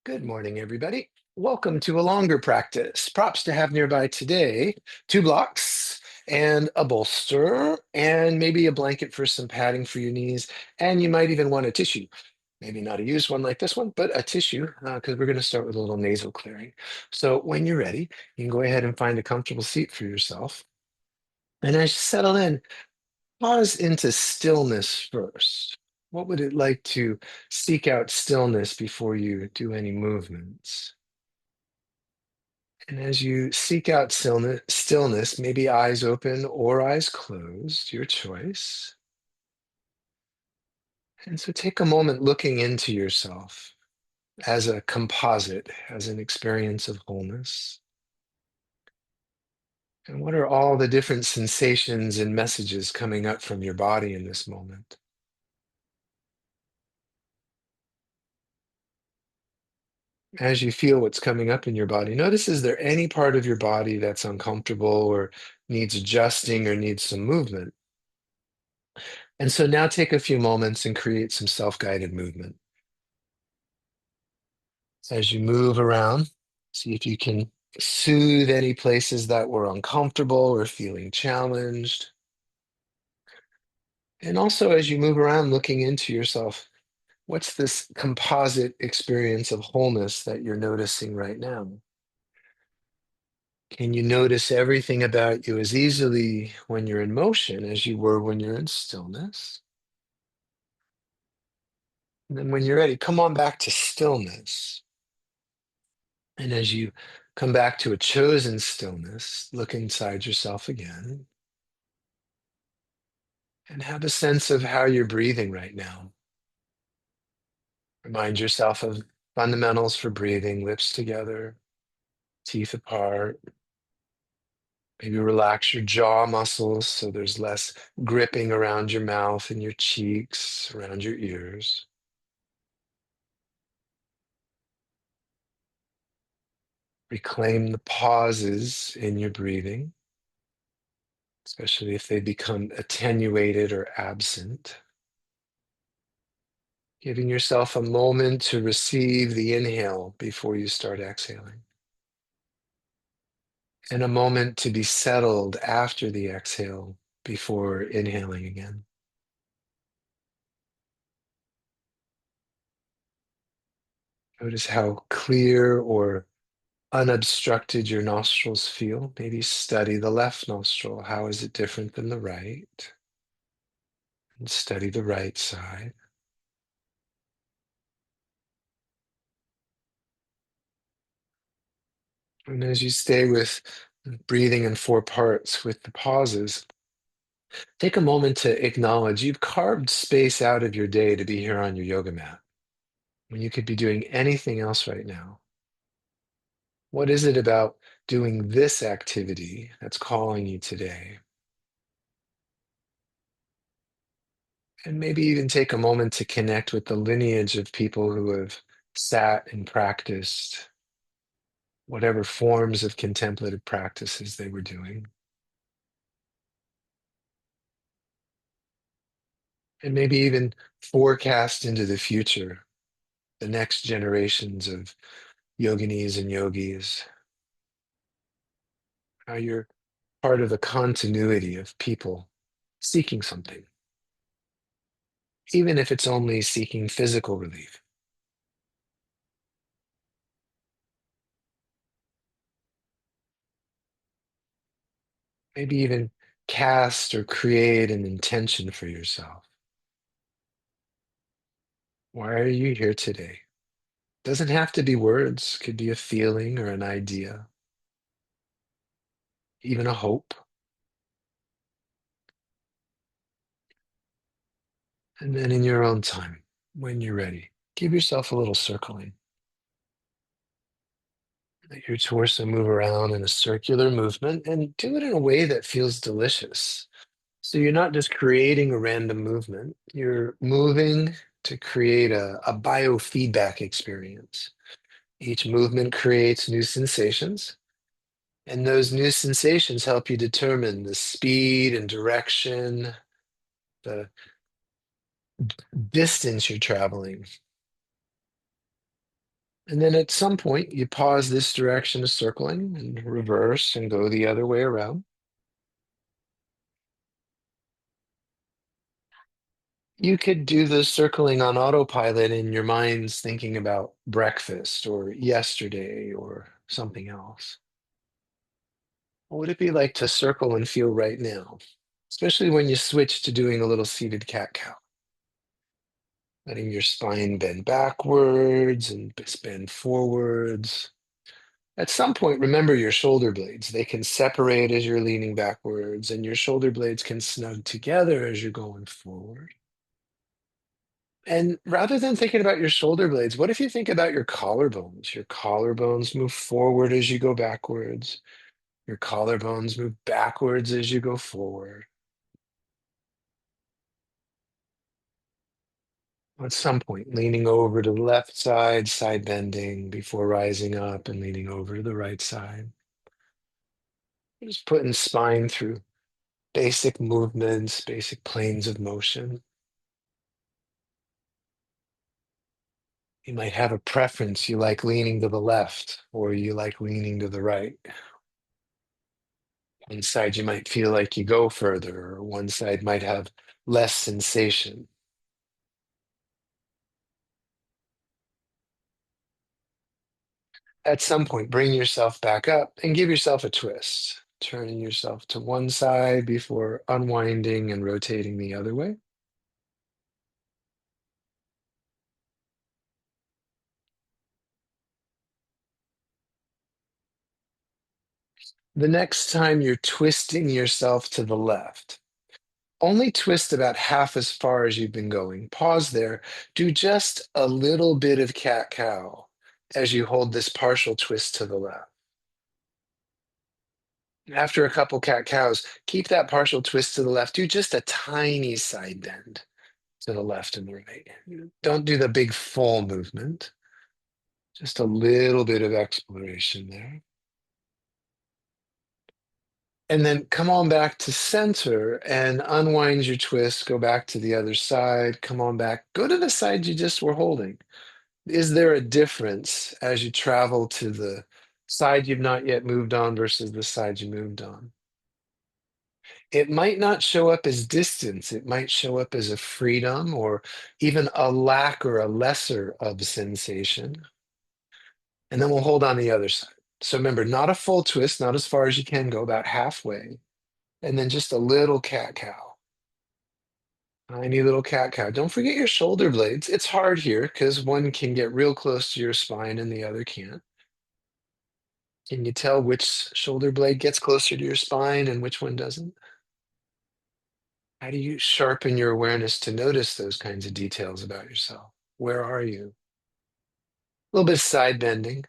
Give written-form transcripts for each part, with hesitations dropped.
Good morning, everybody. Welcome to a longer practice. Props to have nearby today: 2 blocks and a bolster, and maybe a blanket for some padding for your knees. And you might even want a tissue. Maybe not a used one like this one, but a tissue, because we're going to start with a little nasal clearing. So when you're ready, you can go ahead and find a comfortable seat for yourself. And as you settle in, pause into stillness first. What would it like to seek out stillness before you do any movements? And as you seek out stillness, maybe eyes open or eyes closed, your choice. And so take a moment looking into yourself as a composite, as an experience of wholeness. And what are all the different sensations and messages coming up from your body in this moment? As you feel what's coming up in your body, notice, is there any part of your body that's uncomfortable or needs adjusting or needs some movement? And so now take a few moments and create some self-guided movement. As you move around, see if you can soothe any places that were uncomfortable or feeling challenged. And also, as you move around looking into yourself, what's this composite experience of wholeness that you're noticing right now? Can you notice everything about you as easily when you're in motion as you were when you're in stillness? And then when you're ready, come on back to stillness. And as you come back to a chosen stillness, look inside yourself again and have a sense of how you're breathing right now. Remind yourself of fundamentals for breathing: lips together, teeth apart. Maybe relax your jaw muscles so there's less gripping around your mouth and your cheeks, around your ears. Reclaim the pauses in your breathing, especially if they become attenuated or absent. Giving yourself a moment to receive the inhale before you start exhaling, and a moment to be settled after the exhale before inhaling again. Notice how clear or unobstructed your nostrils feel. Maybe study the left nostril. How is it different than the right? And study the right side. And as you stay with breathing in 4 parts with the pauses, take a moment to acknowledge you've carved space out of your day to be here on your yoga mat when you could be doing anything else right now. What is it about doing this activity that's calling you today? And maybe even take a moment to connect with the lineage of people who have sat and practiced whatever forms of contemplative practices they were doing. And maybe even forecast into the future, the next generations of yoginis and yogis, how you're part of the continuity of people seeking something, even if it's only seeking physical relief. Maybe even cast or create an intention for yourself. Why are you here today? Doesn't have to be words, could be a feeling or an idea, even a hope. And then in your own time, when you're ready, give yourself a little circling. Let your torso move around in a circular movement and do it in a way that feels delicious. So you're not just creating a random movement, you're moving to create a biofeedback experience. Each movement creates new sensations, and those new sensations help you determine the speed and direction, the distance you're traveling. And then at some point, you pause this direction of circling and reverse and go the other way around. You could do the circling on autopilot in your mind's thinking about breakfast or yesterday or something else. What would it be like to circle and feel right now? Especially when you switch to doing a little seated cat-cow, letting your spine bend backwards and bend forwards. At some point, remember your shoulder blades. They can separate as you're leaning backwards, and your shoulder blades can snug together as you're going forward. And rather than thinking about your shoulder blades, what if you think about your collarbones? Your collarbones move forward as you go backwards. Your collarbones move backwards as you go forward. At some point, leaning over to the left side, side bending before rising up and leaning over to the right side. Just putting spine through basic movements, basic planes of motion. You might have a preference. You like leaning to the left or you like leaning to the right. One side you might feel like you go further, or one side might have less sensation. At some point, bring yourself back up and give yourself a twist, turning yourself to one side before unwinding and rotating the other way. The next time you're twisting yourself to the left, only twist about half as far as you've been going. Pause there. Do just a little bit of cat cow as you hold this partial twist to the left. After a couple cat cows, keep that partial twist to the left. Do just a tiny side bend to the left and the right. Don't do the big full movement. Just a little bit of exploration there. And then come on back to center and unwind your twist. Go back to the other side. Come on back. Go to the side you just were holding. Is there a difference as you travel to the side you've not yet moved on versus the side you moved on? It might not show up as distance. It might show up as a freedom or even a lack or a lesser of sensation. And then we'll hold on the other side. So remember, not a full twist, not as far as you can go, about halfway. And then just a little cat cow. Tiny little cat cow. Don't forget your shoulder blades. It's hard here because one can get real close to your spine and the other can't. Can you tell which shoulder blade gets closer to your spine and which one doesn't? How do you sharpen your awareness to notice those kinds of details about yourself? Where are you? A little bit of side bending.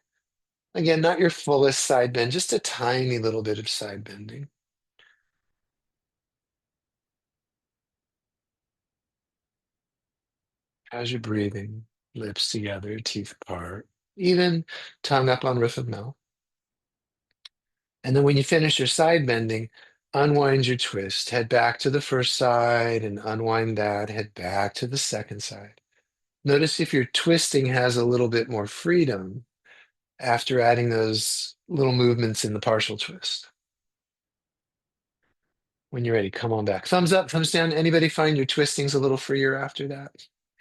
Again, not your fullest side bend, just a tiny little bit of side bending. As you're breathing, lips together, teeth apart, even tongue up on roof of mouth. And then when you finish your side bending, unwind your twist. Head back to the first side and unwind that. Head back to the second side. Notice if your twisting has a little bit more freedom after adding those little movements in the partial twist. When you're ready, come on back. Thumbs up, thumbs down. Anybody find your twisting's a little freer after that?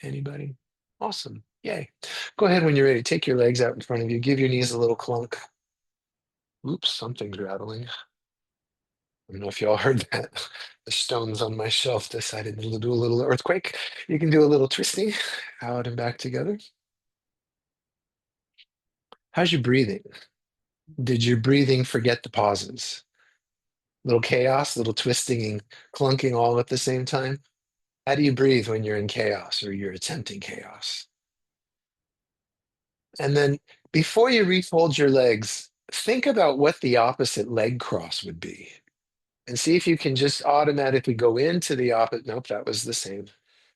Anybody? Awesome. Yay. Go ahead when you're ready. Take your legs out in front of you. Give your knees a little clunk. Oops, something's rattling. I don't know if y'all heard that. The stones on my shelf decided to do a little earthquake. You can do a little twisting out and back together. How's your breathing? Did your breathing forget the pauses? Little chaos, little twisting and clunking all at the same time? How do you breathe when you're in chaos or you're attempting chaos? And then before you refold your legs, think about what the opposite leg cross would be. And see if you can just automatically go into the opposite. Nope, that was the same.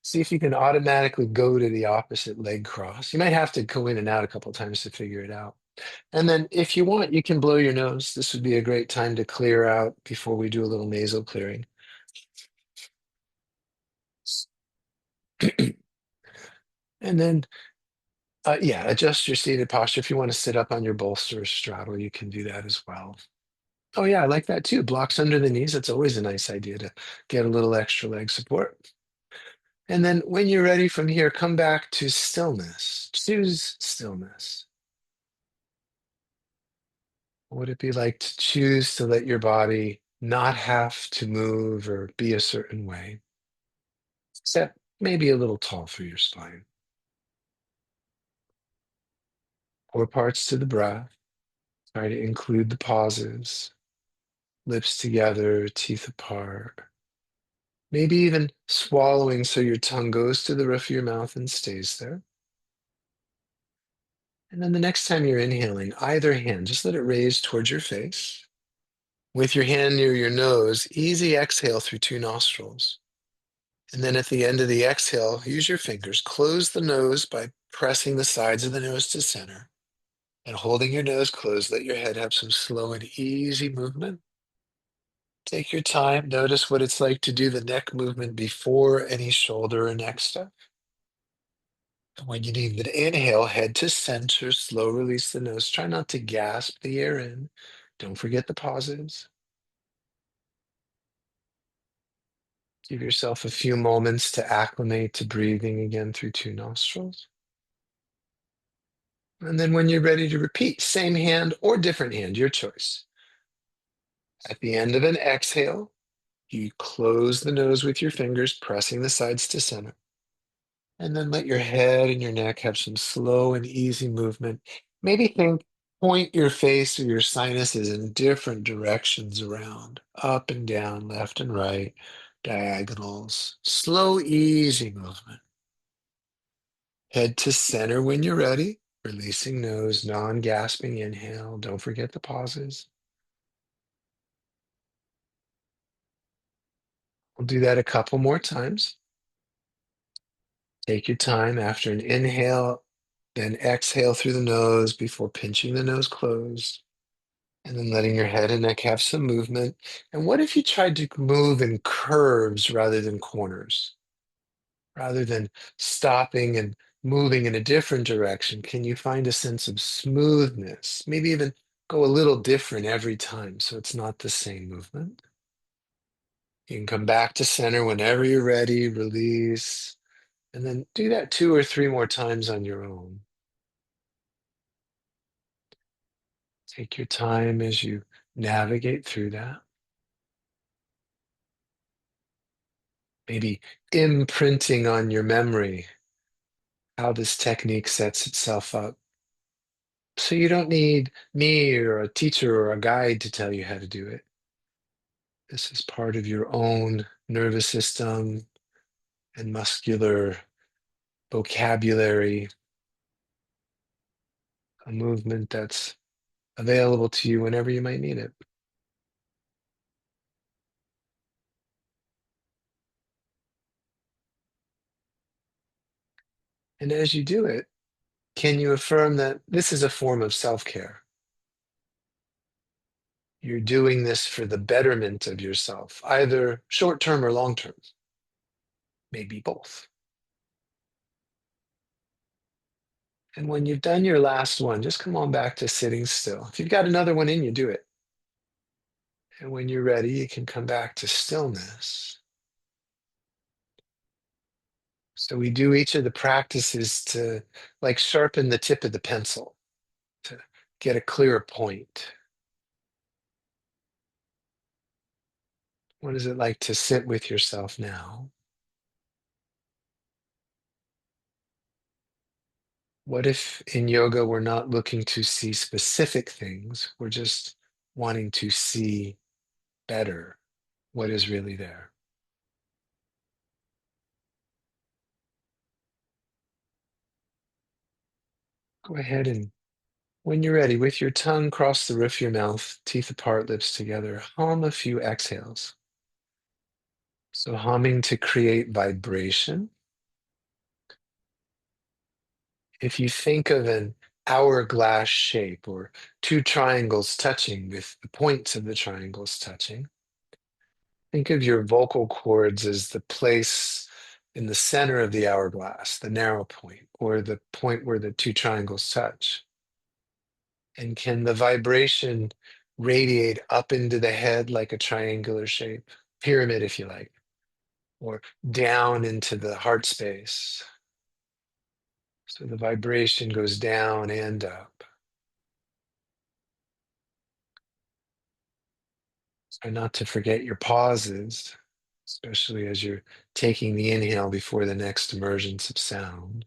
See if you can automatically go to the opposite leg cross. You might have to go in and out a couple times to figure it out. And then if you want, you can blow your nose. This would be a great time to clear out before we do a little nasal clearing. And then Yeah, adjust your seated posture. If you want to sit up on your bolster or straddle, you can do that as well. Oh, yeah, I like that too. Blocks under the knees. It's always a nice idea to get a little extra leg support. And then when you're ready from here, come back to stillness. Choose stillness. What would it be like to choose to let your body not have to move or be a certain way, except maybe a little tall for your spine? 4 parts to the breath. Try to include the pauses, lips together, teeth apart. Maybe even swallowing so your tongue goes to the roof of your mouth and stays there. And then the next time you're inhaling, either hand, just let it raise towards your face. With your hand near your nose, easy exhale through 2 nostrils. And then at the end of the exhale, use your fingers. Close the nose by pressing the sides of the nose to center. And holding your nose closed, let your head have some slow and easy movement. Take your time. Notice what it's like to do the neck movement before any shoulder or neck stuff. And when you need to inhale, head to center, slow release the nose. Try not to gasp the air in. Don't forget the pauses. Give yourself a few moments to acclimate to breathing again through 2 nostrils. And then when you're ready to repeat, same hand or different hand, your choice. At the end of an exhale, you close the nose with your fingers, pressing the sides to center. And then let your head and your neck have some slow and easy movement. Maybe point your face or your sinuses in different directions around, up and down, left and right, diagonals. Slow, easy movement. Head to center when you're ready. Releasing nose, non-gasping inhale. Don't forget the pauses. We'll do that a couple more times. Take your time after an inhale, then exhale through the nose before pinching the nose closed. And then letting your head and neck have some movement. And what if you tried to move in curves rather than corners? Rather than stopping and moving in a different direction, can you find a sense of smoothness? Maybe even go a little different every time so it's not the same movement. You can come back to center whenever you're ready, release, and then do that 2 or 3 more times on your own. Take your time as you navigate through that. Maybe imprinting on your memory how this technique sets itself up. So you don't need me or a teacher or a guide to tell you how to do it. This is part of your own nervous system and muscular vocabulary, a movement that's available to you whenever you might need it. And as you do it, can you affirm that this is a form of self-care? You're doing this for the betterment of yourself, either short-term or long-term, maybe both. And when you've done your last one, just come on back to sitting still. If you've got another one in you, do it. And when you're ready, you can come back to stillness. So we do each of the practices to like sharpen the tip of the pencil, to get a clearer point. What is it like to sit with yourself now? What if in yoga we're not looking to see specific things, we're just wanting to see better what is really there? Go ahead and when you're ready, with your tongue cross the roof of your mouth, teeth apart, lips together, hum a few exhales. So humming to create vibration. If you think of an hourglass shape or 2 triangles touching with the points of the triangles touching, think of your vocal cords as the place in the center of the hourglass, the narrow point, or the point where the two triangles touch? And can the vibration radiate up into the head like a triangular shape, pyramid if you like, or down into the heart space? So the vibration goes down and up. Try not to forget your pauses, especially as you're taking the inhale before the next emergence of sound.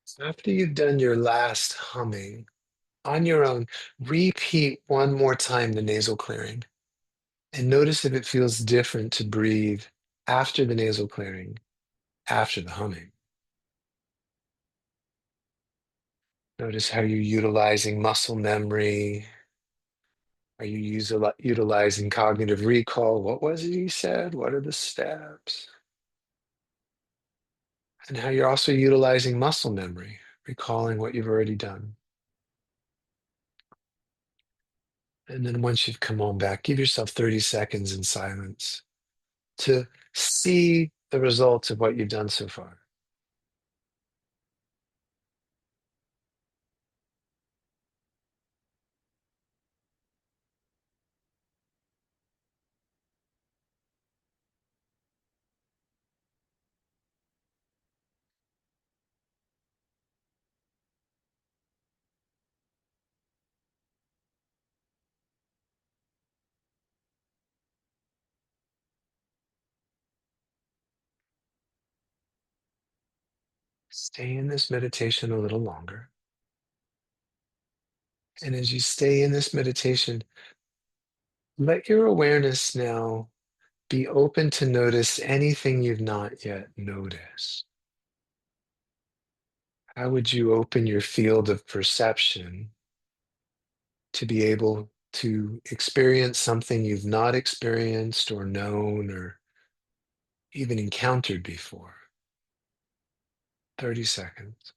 So after you've done your last humming, on your own, repeat one more time the nasal clearing and notice if it feels different to breathe after the nasal clearing, after the humming. Notice how you're utilizing muscle memory. Are you utilizing cognitive recall? What was it you said? What are the steps? And how you're also utilizing muscle memory, recalling what you've already done. And then once you've come on back, give yourself 30 seconds in silence to see the results of what you've done so far. Stay in this meditation a little longer. And as you stay in this meditation, let your awareness now be open to notice anything you've not yet noticed. How would you open your field of perception to be able to experience something you've not experienced or known or even encountered before? 30 seconds.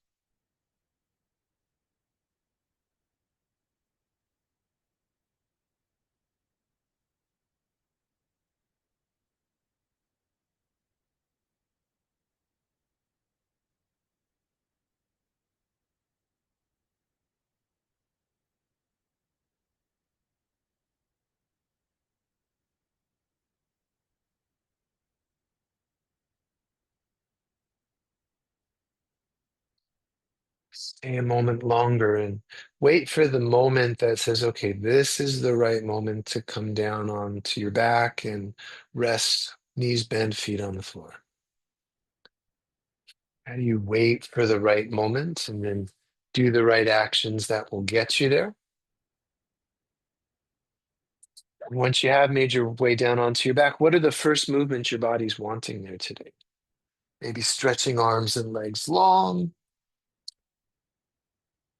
Stay a moment longer and wait for the moment that says, okay, this is the right moment to come down onto your back and rest, knees bent, feet on the floor. How do you wait for the right moment and then do the right actions that will get you there? Once you have made your way down onto your back, what are the first movements your body's wanting there today? Maybe stretching arms and legs long,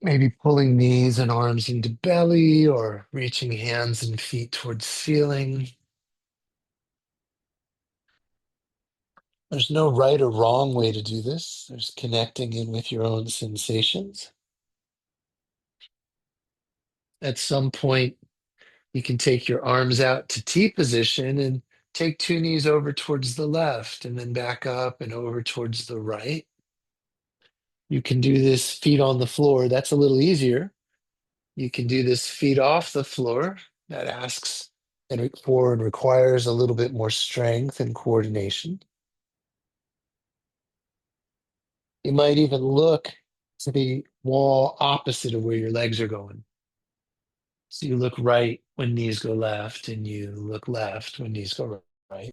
maybe pulling knees and arms into belly or reaching hands and feet towards ceiling. There's no right or wrong way to do this. There's connecting in with your own sensations. At some point, you can take your arms out to T position and take two knees over towards the left and then back up and over towards the right. You can do this feet on the floor. That's a little easier. You can do this feet off the floor. That asks for and requires a little bit more strength and coordination. You might even look to the wall opposite of where your legs are going. So you look right when knees go left, and you look left when knees go right.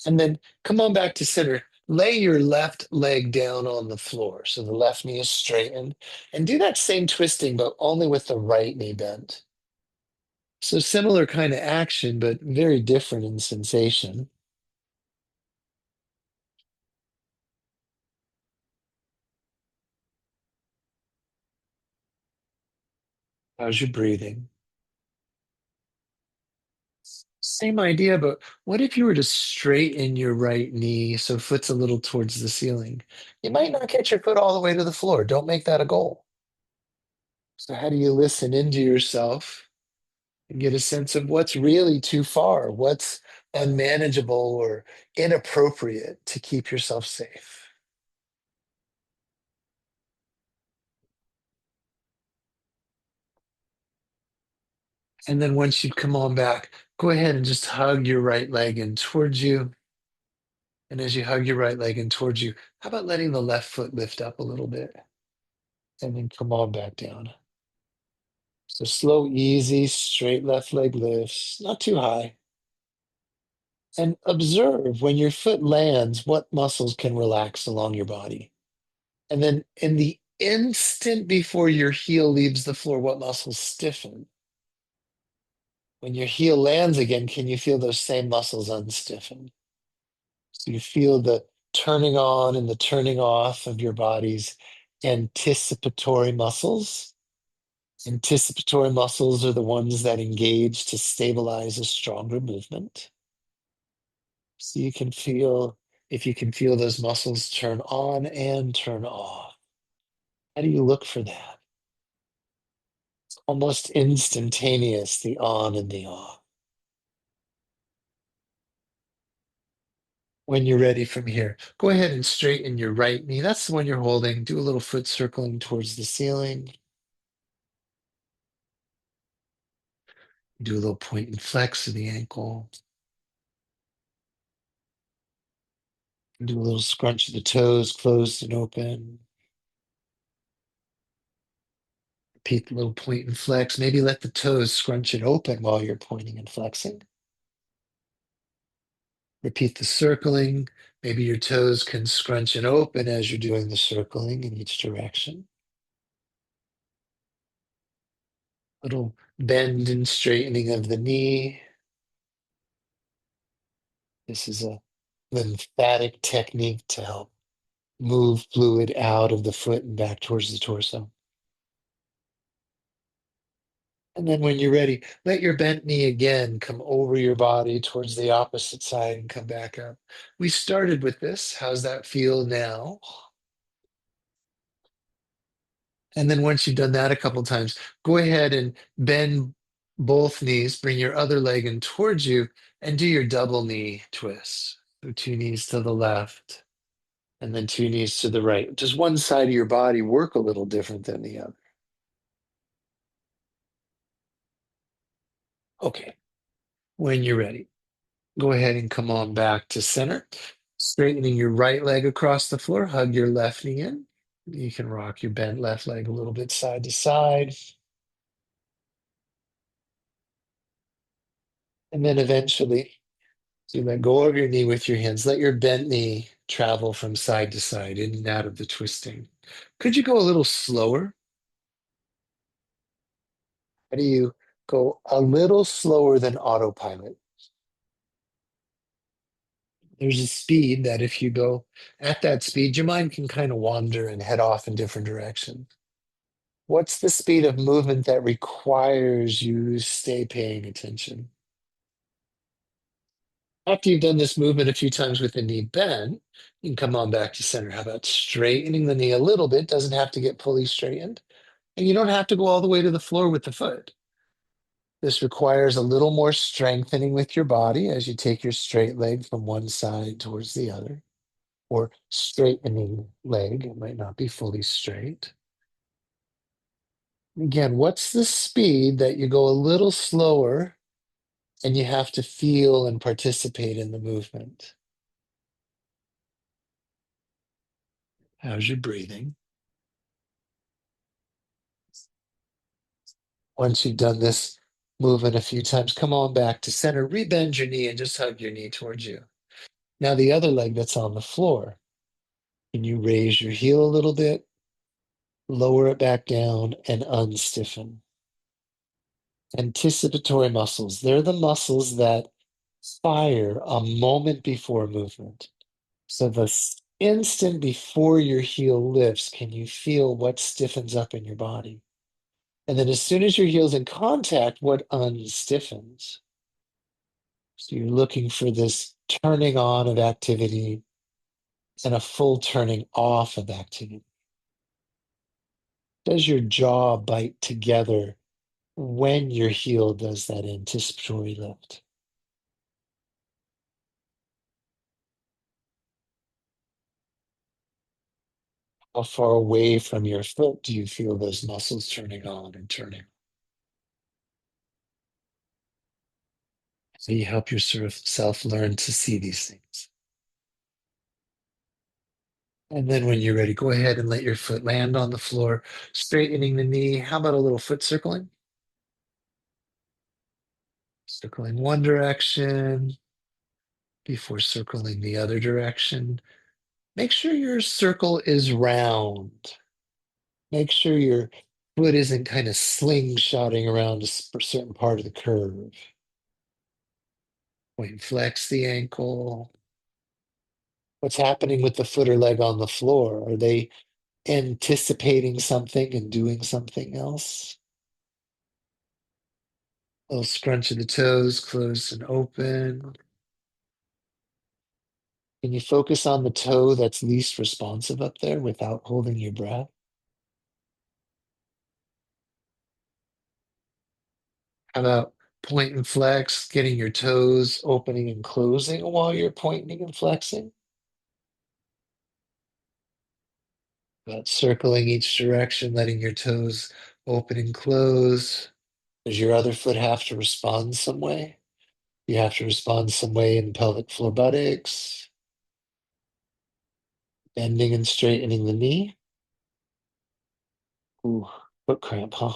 And then come on back to center. Lay your left leg down on the floor. So the left knee is straightened. And do that same twisting, but only with the right knee bent. So similar kind of action, but very different in sensation. How's your breathing? Same idea, but what if you were to straighten your right knee so foot's a little towards the ceiling? You might not get your foot all the way to the floor. Don't make that a goal. So, how do you listen into yourself and get a sense of what's really too far, what's unmanageable or inappropriate to keep yourself safe? And then once you come on back, go ahead and just hug your right leg in towards you. And as you hug your right leg in towards you, how about letting the left foot lift up a little bit and then come on back down? So slow, easy, straight left leg lifts, not too high. And observe when your foot lands, what muscles can relax along your body. And then in the instant before your heel leaves the floor, what muscles stiffen? When your heel lands again, can you feel those same muscles unstiffen? So you feel the turning on and the turning off of your body's anticipatory muscles. Anticipatory muscles are the ones that engage to stabilize a stronger movement. So you can feel, if you can feel those muscles turn on and turn off. How do you look for that? It's almost instantaneous, the on and the off. When you're ready from here, go ahead and straighten your right knee. That's the one you're holding. Do a little foot circling towards the ceiling. Do a little point and flex of the ankle. Do a little scrunch of the toes, closed and open. Repeat the little point and flex. Maybe let the toes scrunch and open while you're pointing and flexing. Repeat the circling. Maybe your toes can scrunch and open as you're doing the circling in each direction. Little bend and straightening of the knee. This is a lymphatic technique to help move fluid out of the foot and back towards the torso. And then when you're ready, let your bent knee again come over your body towards the opposite side and come back up. We started with this. How's that feel now? And then once you've done that a couple times, go ahead and bend both knees, bring your other leg in towards you, and do your double knee twist. So two knees to the left, and then two knees to the right. Does one side of your body work a little different than the other? Okay, when you're ready, go ahead and come on back to center. Straightening your right leg across the floor, hug your left knee in. You can rock your bent left leg a little bit side to side. And then eventually, so you let go of your knee with your hands. Let your bent knee travel from side to side, in and out of the twisting. Could you go a little slower? How do you go a little slower than autopilot? There's a speed that if you go at that speed, your mind can kind of wander and head off in different directions. What's the speed of movement that requires you to stay paying attention? After you've done this movement a few times with the knee bent, you can come on back to center. How about straightening the knee a little bit? Doesn't have to get fully straightened. And you don't have to go all the way to the floor with the foot. This requires a little more strengthening with your body as you take your straight leg from one side towards the other, or straightening leg. It might not be fully straight. Again, what's the speed that you go a little slower and you have to feel and participate in the movement? How's your breathing? Once you've done this movement a few times, come on back to center, rebend your knee and just hug your knee towards you. Now, the other leg that's on the floor, can you raise your heel a little bit, lower it back down, and unstiffen? Anticipatory muscles, they're the muscles that fire a moment before movement. So the instant before your heel lifts, can you feel what stiffens up in your body? And then as soon as your heel's in contact, what unstiffens? So you're looking for this turning on of activity and a full turning off of activity. Does your jaw bite together when your heel does that anticipatory lift? How far away from your foot do you feel those muscles turning on and turning? So you help yourself learn to see these things. And then when you're ready, go ahead and let your foot land on the floor, straightening the knee. How about a little foot circling? Circling one direction before circling the other direction. Make sure your circle is round. Make sure your foot isn't kind of slingshotting around a certain part of the curve. Point and flex the ankle. What's happening with the foot or leg on the floor? Are they anticipating something and doing something else? A little scrunch of the toes, close and open. Can you focus on the toe that's least responsive up there without holding your breath? How about point and flex, getting your toes opening and closing while you're pointing and flexing? About circling each direction, letting your toes open and close. Does your other foot have to respond some way? You have to respond some way in pelvic floor buttocks, bending and straightening the knee. Ooh, foot cramp, huh?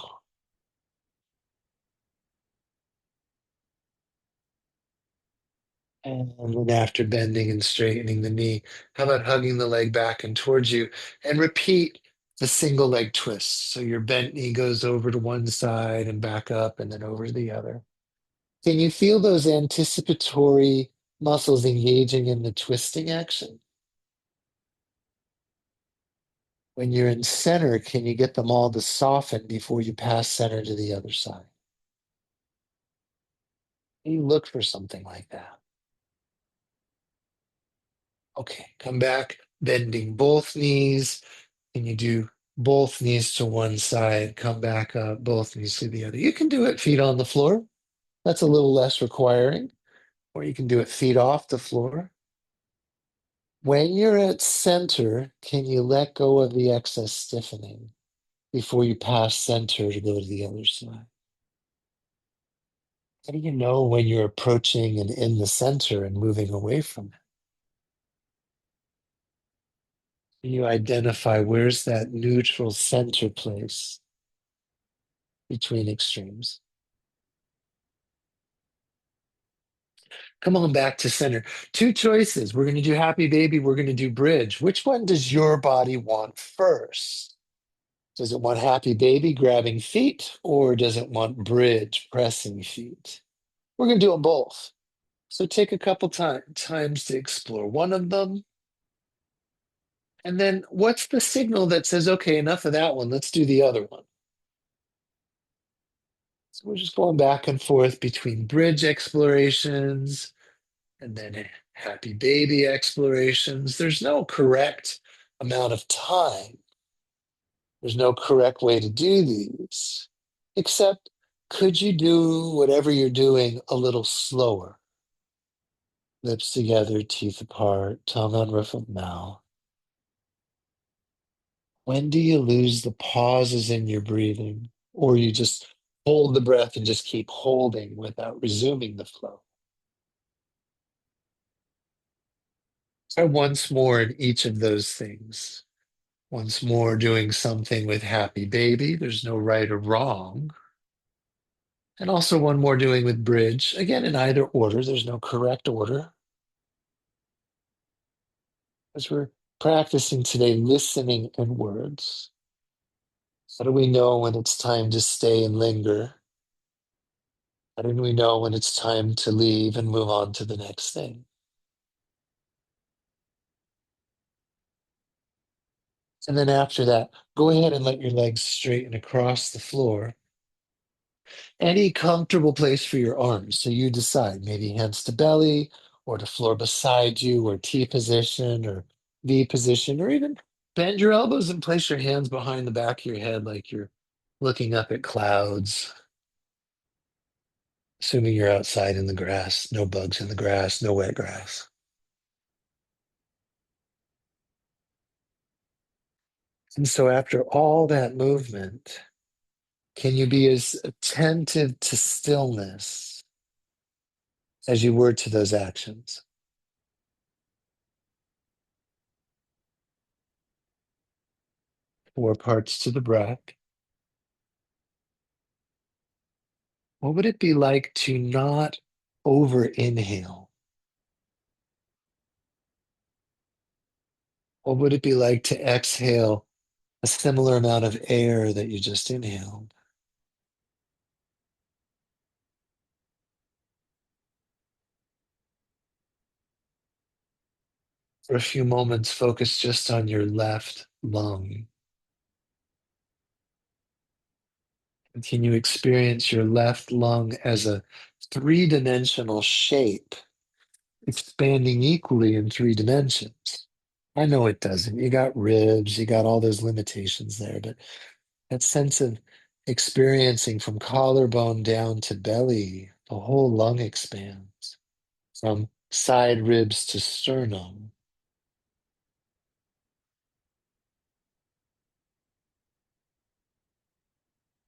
And then after bending and straightening the knee, how about hugging the leg back and towards you and repeat the single leg twist. So your bent knee goes over to one side and back up and then over to the other. Can you feel those anticipatory muscles engaging in the twisting action? When you're in center, can you get them all to soften before you pass center to the other side? You look for something like that. Okay, come back, bending both knees. Can you do both knees to one side, come back up, both knees to the other? You can do it feet on the floor. That's a little less requiring. Or you can do it feet off the floor. When you're at center, can you let go of the excess stiffening before you pass center to go to the other side? How do you know when you're approaching and in the center and moving away from it? You identify where's that neutral center place between extremes. Come on back to center. Two choices. We're going to do happy baby. We're going to do bridge. Which one does your body want first? Does it want happy baby grabbing feet, or does it want bridge pressing feet? We're going to do them both. So take a couple times to explore one of them. And then what's the signal that says, okay, enough of that one. Let's do the other one. So we're just going back and forth between bridge explorations and then happy baby explorations. There's no correct amount of time. There's no correct way to do these, except could you do whatever you're doing a little slower? Lips together, teeth apart, tongue on roof of mouth. When do you lose the pauses in your breathing? Or you just hold the breath and just keep holding without resuming the flow? Try once more in each of those things. Once more doing something with happy baby. There's no right or wrong. And also one more doing with bridge. Again, in either order, there's no correct order. As we're practicing today, listening inwards. How do we know when it's time to stay and linger? How do we know when it's time to leave and move on to the next thing? And then after that, go ahead and let your legs straighten across the floor. Any comfortable place for your arms. So you decide, maybe hands to belly or to floor beside you or T position or V position, or even bend your elbows and place your hands behind the back of your head like you're looking up at clouds, assuming you're outside in the grass, no bugs in the grass, no wet grass. And so after all that movement, can you be as attentive to stillness as you were to those actions? Four parts to the breath. What would it be like to not over inhale? What would it be like to exhale a similar amount of air that you just inhaled? For a few moments, focus just on your left lung. And can you experience your left lung as a three-dimensional shape, expanding equally in three dimensions? I know it doesn't. You got ribs, you got all those limitations there, but that sense of experiencing from collarbone down to belly, the whole lung expands from side ribs to sternum.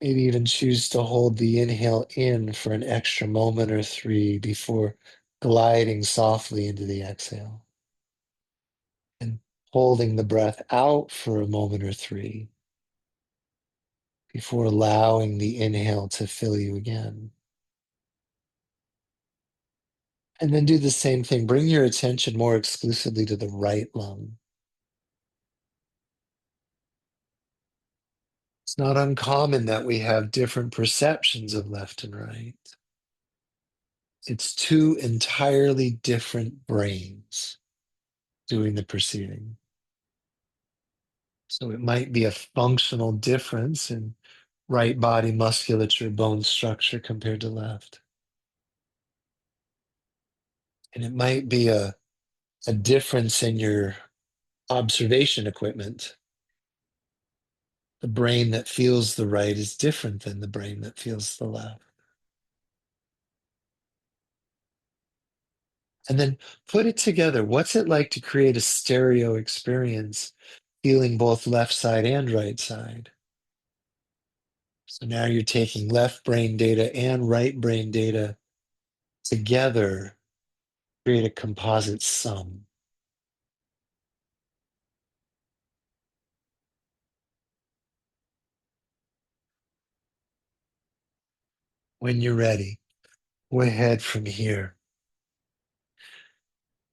Maybe even choose to hold the inhale in for an extra moment or three before gliding softly into the exhale. And holding the breath out for a moment or three before allowing the inhale to fill you again. And then do the same thing. Bring your attention more exclusively to the right lung. It's not uncommon that we have different perceptions of left and right. It's two entirely different brains doing the perceiving. So it might be a functional difference in right body musculature, bone structure compared to left. And it might be a difference in your observation equipment. The brain that feels the right is different than the brain that feels the left. And then put it together. What's it like to create a stereo experience, feeling both left side and right side? So now you're taking left brain data and right brain data together, create a composite sum. When you're ready, go ahead from here,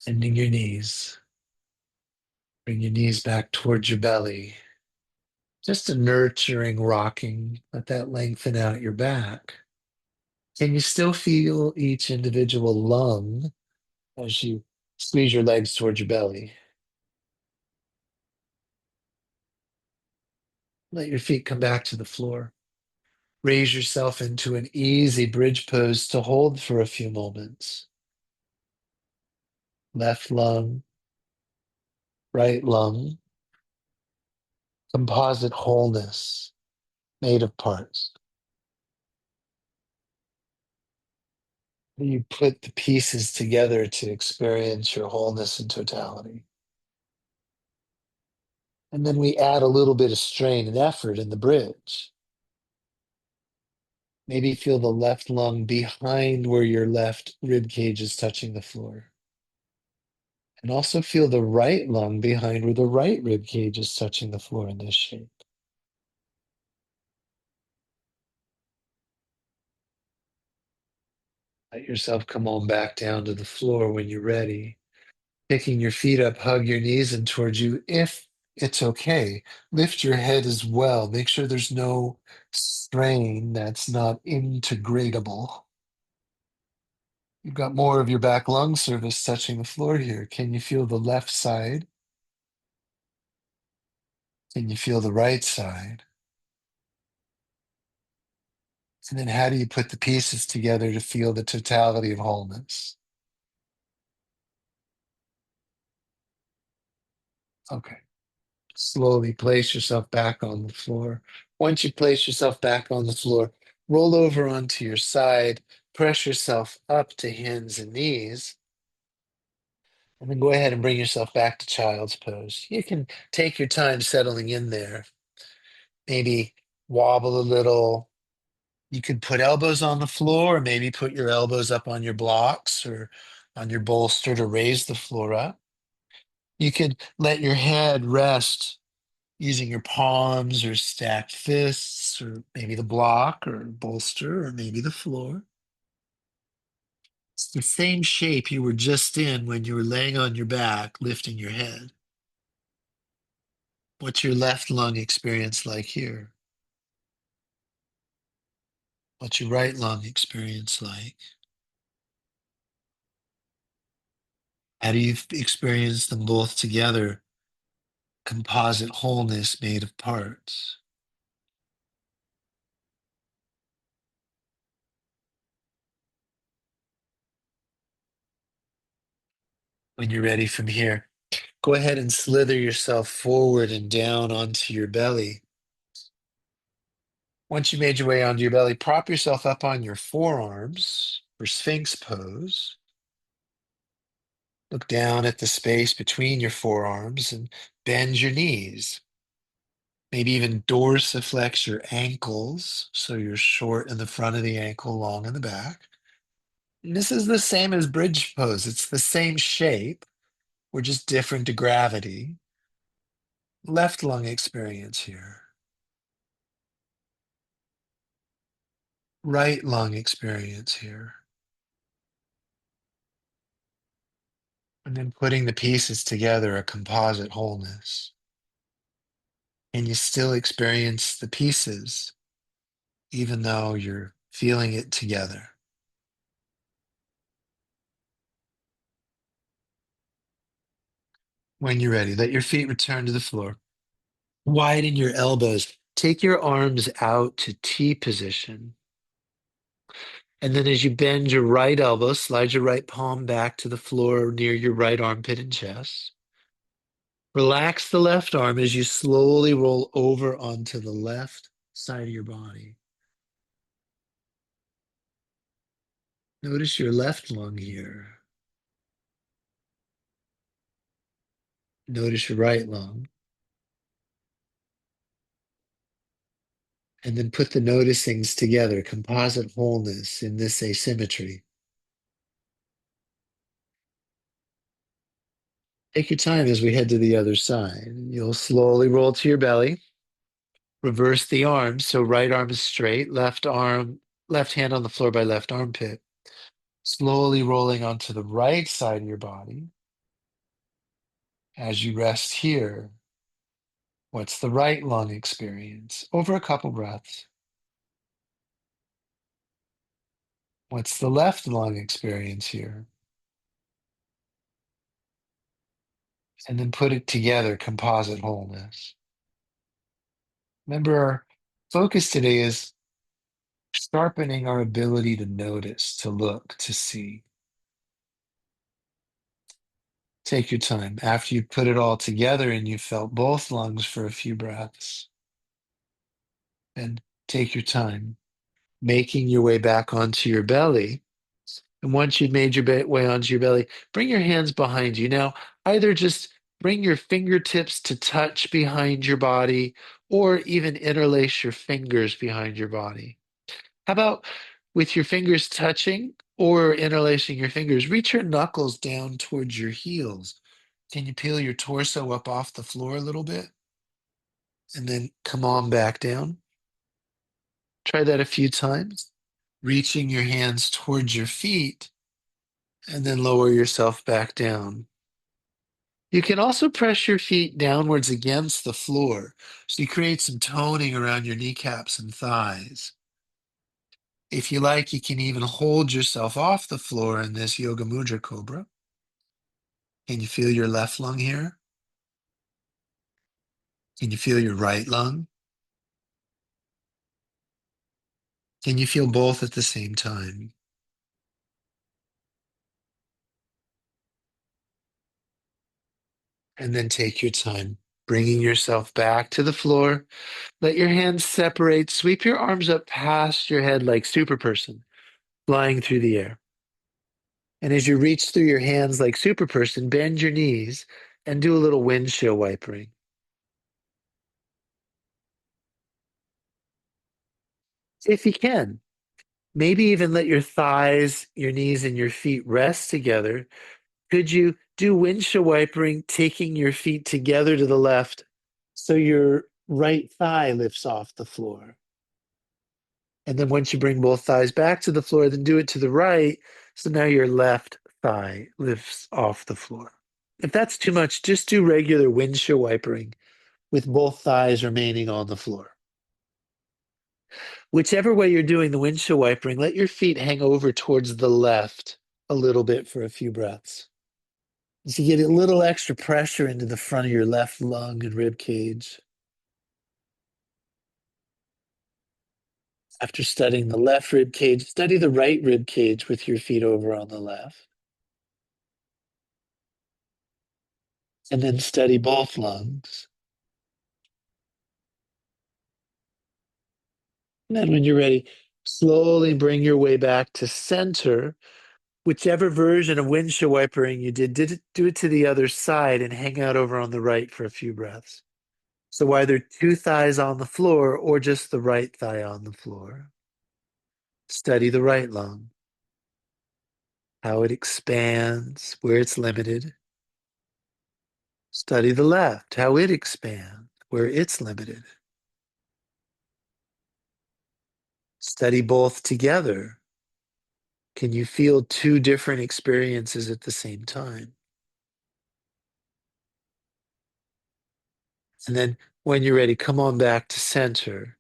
bending your knees. Bring your knees back towards your belly. Just a nurturing rocking. Let that lengthen out your back. Can you still feel each individual lung as you squeeze your legs towards your belly? Let your feet come back to the floor. Raise yourself into an easy bridge pose to hold for a few moments. Left lung, right lung, composite wholeness made of parts. You put the pieces together to experience your wholeness and totality. And then we add a little bit of strain and effort in the bridge. Maybe feel the left lung behind where your left rib cage is touching the floor. And also feel the right lung behind where the right rib cage is touching the floor in this shape. Let yourself come on back down to the floor when you're ready. Picking your feet up, hug your knees in towards you. If it's okay, lift your head as well. Make sure there's no strain that's not integratable. You've got more of your back lung surface touching the floor here. Can you feel the left side? Can you feel the right side? And then how do you put the pieces together to feel the totality of wholeness? Okay. Slowly place yourself back on the floor. Once you place yourself back on the floor, roll over onto your side, press yourself up to hands and knees, and then go ahead and bring yourself back to child's pose. You can take your time settling in there. Maybe wobble a little. You could put elbows on the floor, or maybe put your elbows up on your blocks or on your bolster to raise the floor up. You could let your head rest using your palms or stacked fists, or maybe the block or bolster, or maybe the floor. It's the same shape you were just in when you were laying on your back, lifting your head. What's your left lung experience like here? What's your right lung experience like? How do you experience them both together? Composite wholeness made of parts. When you're ready from here, go ahead and slither yourself forward and down onto your belly. Once you made your way onto your belly, prop yourself up on your forearms for Sphinx pose. Look down at the space between your forearms and bend your knees. Maybe even dorsiflex your ankles so you're short in the front of the ankle, long in the back. And this is the same as bridge pose. It's the same shape. We're just different to gravity. Left lung experience here. Right lung experience here. And then putting the pieces together, a composite wholeness. And you still experience the pieces, even though you're feeling it together. When you're ready, let your feet return to the floor. Widen your elbows. Take your arms out to T position. And then as you bend your right elbow, slide your right palm back to the floor near your right armpit and chest. Relax the left arm as you slowly roll over onto the left side of your body. Notice your left lung here. Notice your right lung. And then put the noticings together, composite wholeness in this asymmetry. Take your time as we head to the other side. You'll slowly roll to your belly. Reverse the arms. So right arm is straight, left hand on the floor by left armpit. Slowly rolling onto the right side of your body. As you rest here, what's the right lung experience? Over a couple breaths. What's the left lung experience here? And then put it together, composite wholeness. Remember, our focus today is sharpening our ability to notice, to look, to see. Take your time. After you put it all together and you felt both lungs for a few breaths, and take your time, making your way back onto your belly. And once you've made your way onto your belly, bring your hands behind you. Now, either just bring your fingertips to touch behind your body, or even interlace your fingers behind your body. How about with your fingers touching or interlacing your fingers, reach your knuckles down towards your heels. Can you peel your torso up off the floor a little bit? And then come on back down. Try that a few times. Reaching your hands towards your feet and then lower yourself back down. You can also press your feet downwards against the floor so you create some toning around your kneecaps and thighs. If you like, you can even hold yourself off the floor in this Yoga Mudra Cobra. Can you feel your left lung here? Can you feel your right lung? Can you feel both at the same time? And then take your time, bringing yourself back to the floor. Let your hands separate. Sweep your arms up past your head like Superperson, flying through the air. And as you reach through your hands like Superperson, bend your knees and do a little windshield wipering. If you can, maybe even let your thighs, your knees, and your feet rest together. Could you do windshield wipering, taking your feet together to the left so your right thigh lifts off the floor? And then once you bring both thighs back to the floor, then do it to the right. So now your left thigh lifts off the floor. If that's too much, just do regular windshield wipering with both thighs remaining on the floor. Whichever way you're doing the windshield wipering, let your feet hang over towards the left a little bit for a few breaths. So you get a little extra pressure into the front of your left lung and rib cage. After studying the left rib cage, study the right rib cage with your feet over on the left. And then study both lungs. And then when you're ready, slowly bring your way back to center. Whichever version of windshield wipering you do it to the other side and hang out over on the right for a few breaths. So either two thighs on the floor or just the right thigh on the floor. Study the right lung, how it expands, where it's limited. Study the left, how it expands, where it's limited. Study both together. Can you feel two different experiences at the same time? And then when you're ready, come on back to center.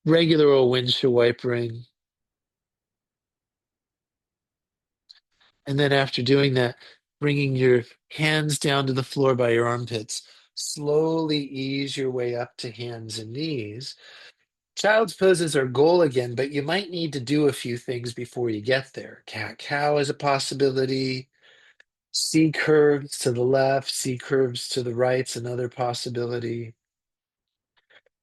Regular old windshield wipering. And then after doing that, bringing your hands down to the floor by your armpits, slowly ease your way up to hands and knees. Child's pose is our goal again, but you might need to do a few things before you get there. Cat cow is a possibility. C curves to the left, C curves to the right's another possibility.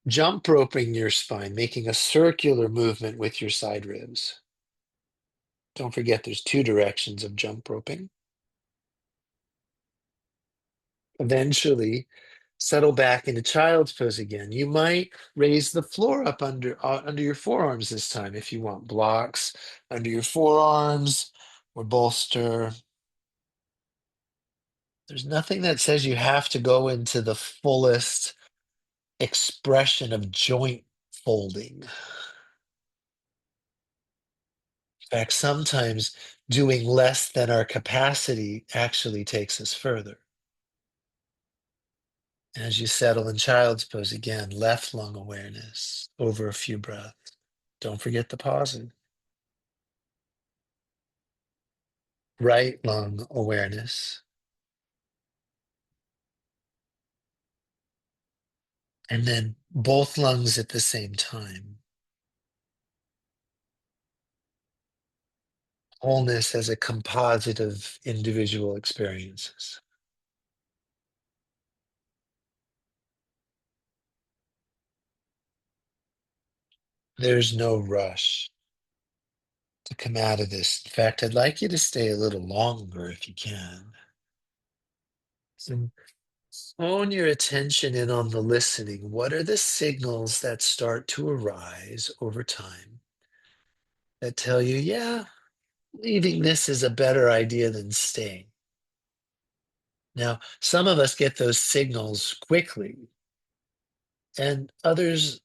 Jump roping your spine, making a circular movement with your side ribs. Don't forget there's two directions of jump roping. Eventually, settle back into child's pose again. You might raise the floor up under your forearms this time if you want blocks under your forearms or bolster. There's nothing that says you have to go into the fullest expression of joint folding. In fact, sometimes doing less than our capacity actually takes us further. As you settle in child's pose again, left lung awareness over a few breaths. Don't forget the pausing. Right lung awareness. And then both lungs at the same time. Wholeness as a composite of individual experiences. There's no rush to come out of this. In fact, I'd like you to stay a little longer if you can. So hone your attention in on the listening. What are the signals that start to arise over time that tell you, yeah, leaving this is a better idea than staying? Now, some of us get those signals quickly, and others,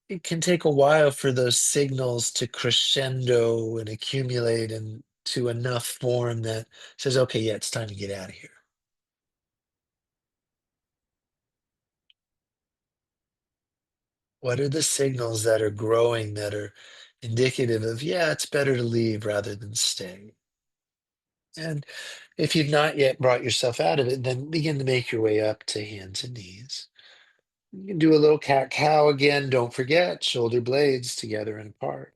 it can take a while for those signals to crescendo and accumulate into enough form that says, okay, yeah, it's time to get out of here. What are the signals that are growing that are indicative of, yeah, it's better to leave rather than stay? And if you've not yet brought yourself out of it, then begin to make your way up to hands and knees. You can do a little cat cow again. Don't forget shoulder blades together and apart.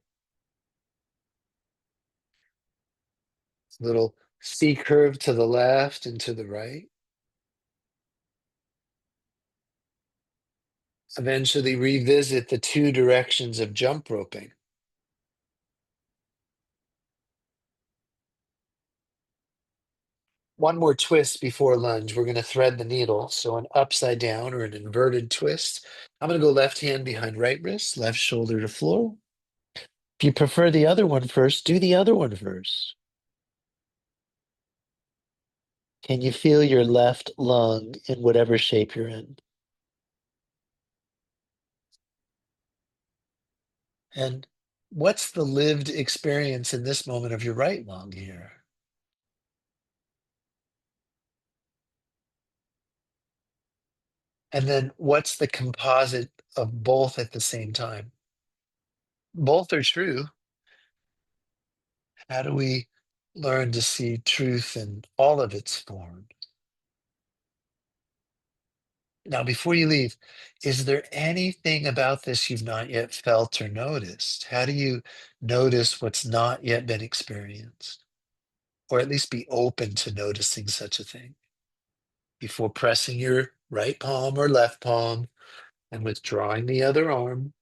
Little C curve to the left and to the right. Eventually revisit the two directions of jump roping. One more twist before lunge. We're going to thread the needle. So an upside down or an inverted twist. I'm going to go left hand behind right wrist, left shoulder to floor. If you prefer the other one first, do the other one first. Can you feel your left lung in whatever shape you're in? And what's the lived experience in this moment of your right lung here? And then what's the composite of both at the same time? Both are true. How do we learn to see truth in all of its forms? Now, before you leave, is there anything about this you've not yet felt or noticed? How do you notice what's not yet been experienced? Or at least be open to noticing such a thing before pressing your right palm or left palm and withdrawing the other arm.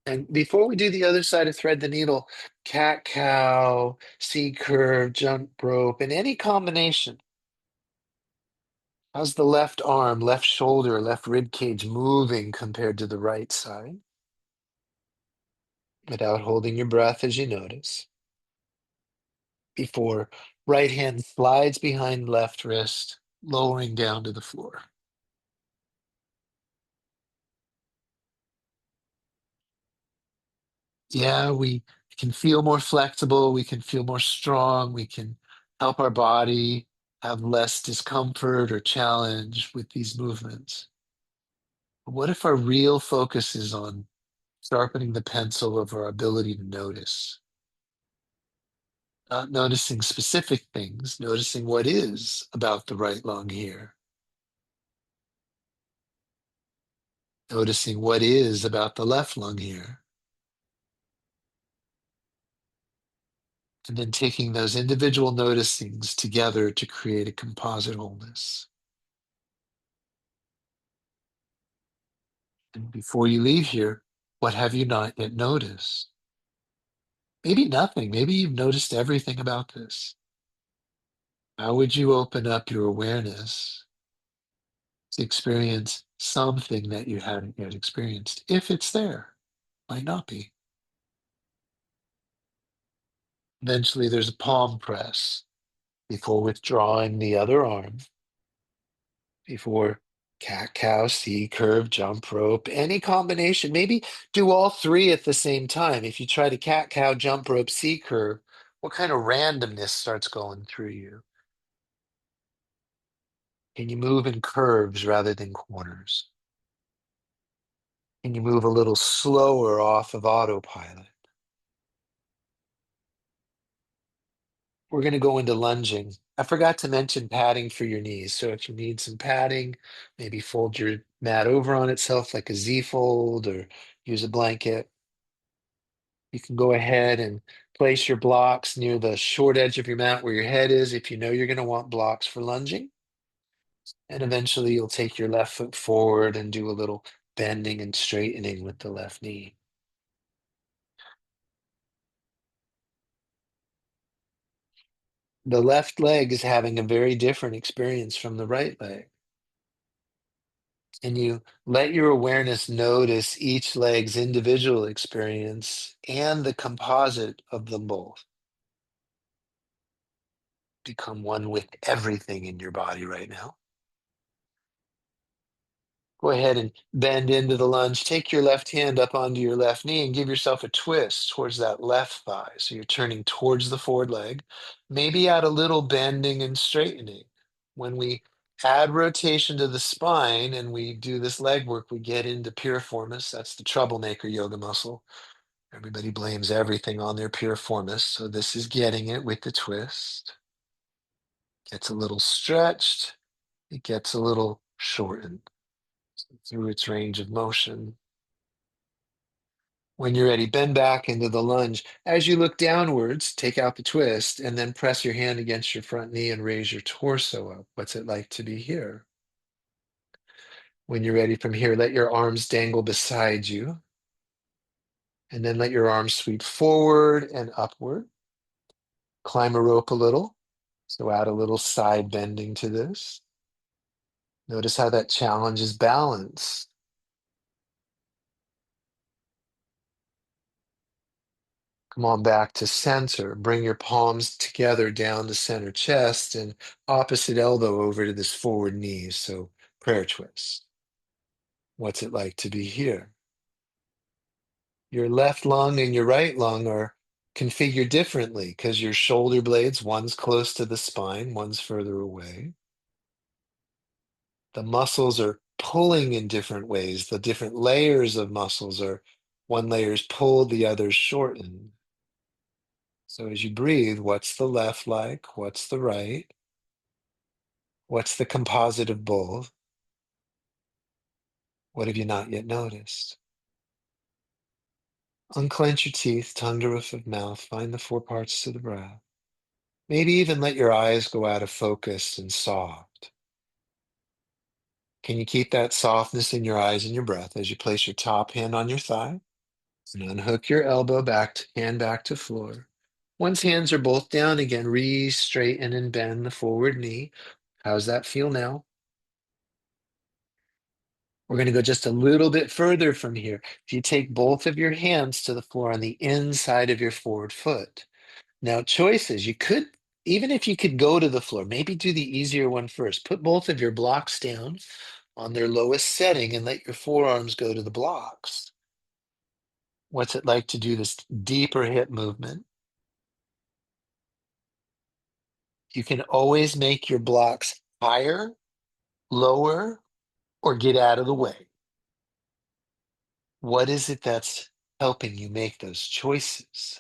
And before we do the other side of thread the needle, cat cow, C curve, jump rope, and any combination. How's the left arm, left shoulder, left rib cage moving compared to the right side? Without holding your breath as you notice. Before right hand slides behind left wrist, lowering down to the floor. Yeah, we can feel more flexible, we can feel more strong, we can help our body have less discomfort or challenge with these movements. But what if our real focus is on sharpening the pencil of our ability to notice? Not noticing specific things, noticing what is about the right lung here. Noticing what is about the left lung here. And then taking those individual noticings together to create a composite wholeness. And before you leave here, what have you not yet noticed? Maybe nothing. Maybe you've noticed everything about this. How would you open up your awareness to experience something that you hadn't yet experienced? If it's there, might not be. Eventually, there's a palm press before withdrawing the other arm, before cat cow, C curve, jump rope, any combination. Maybe do all three at the same time. If you try to cat cow, jump rope, C curve, what kind of randomness starts going through you? Can you move in curves rather than corners? Can you move a little slower off of autopilot? We're going to go into lunging. I forgot to mention padding for your knees. So if you need some padding, maybe fold your mat over on itself like a Z fold or use a blanket. You can go ahead and place your blocks near the short edge of your mat where your head is if you know you're going to want blocks for lunging. And eventually you'll take your left foot forward and do a little bending and straightening with the left knee. The left leg is having a very different experience from the right leg. And you let your awareness notice each leg's individual experience and the composite of them both. Become one with everything in your body right now. Go ahead and bend into the lunge. Take your left hand up onto your left knee and give yourself a twist towards that left thigh. So you're turning towards the forward leg. Maybe add a little bending and straightening. When we add rotation to the spine and we do this leg work, we get into piriformis. That's the troublemaker yoga muscle. Everybody blames everything on their piriformis. So this is getting it with the twist. Gets a little stretched. It gets a little shortened through its range of motion. When you're ready, bend back into the lunge. As you look downwards, take out the twist and then press your hand against your front knee and raise your torso up. What's it like to be here? When you're ready from here, let your arms dangle beside you and then let your arms sweep forward and upward. Climb a rope a little. So add a little side bending to this. Notice how that challenges balance. Come on back to center. Bring your palms together down the center chest and opposite elbow over to this forward knee. So prayer twist. What's it like to be here? Your left lung and your right lung are configured differently because your shoulder blades, one's close to the spine, one's further away. The muscles are pulling in different ways. The different layers of muscles are, one layer's pulled, the other's shortened. So as you breathe, what's the left like? What's the right? What's the composite of both? What have you not yet noticed? Unclench your teeth, tongue to roof of mouth, find the four parts to the breath. Maybe even let your eyes go out of focus and soft. Can you keep that softness in your eyes and your breath as you place your top hand on your thigh and unhook your elbow back, hand back to floor. Once hands are both down again, re-straighten and bend the forward knee. How's that feel now? We're going to go just a little bit further from here. If you take both of your hands to the floor on the inside of your forward foot. Now, choices. You could, even if you could go to the floor, maybe do the easier one first. Put both of your blocks down on their lowest setting and let your forearms go to the blocks. What's it like to do this deeper hip movement? You can always make your blocks higher, lower, or get out of the way. What is it that's helping you make those choices?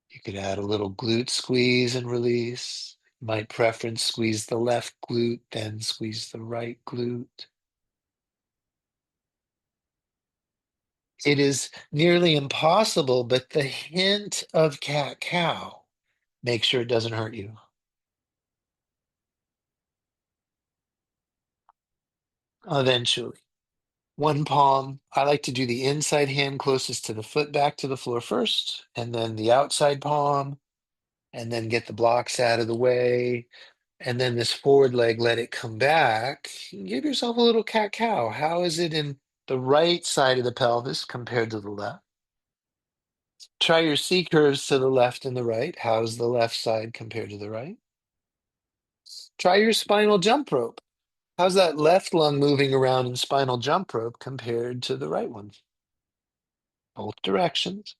You could add a little glute squeeze and release. You might preference squeeze the left glute, then squeeze the right glute. It is nearly impossible, but the hint of cat-cow, make sure it doesn't hurt you. Eventually. One palm. I like to do the inside hand closest to the foot back to the floor first, and then the outside palm, and then get the blocks out of the way. And then this forward leg, let it come back. Give yourself a little cat cow. How is it in the right side of the pelvis compared to the left? Try your C curves to the left and the right. How's the left side compared to the right? Try your spinal jump rope. How's that left lung moving around in spinal jump rope compared to the right one? Both directions.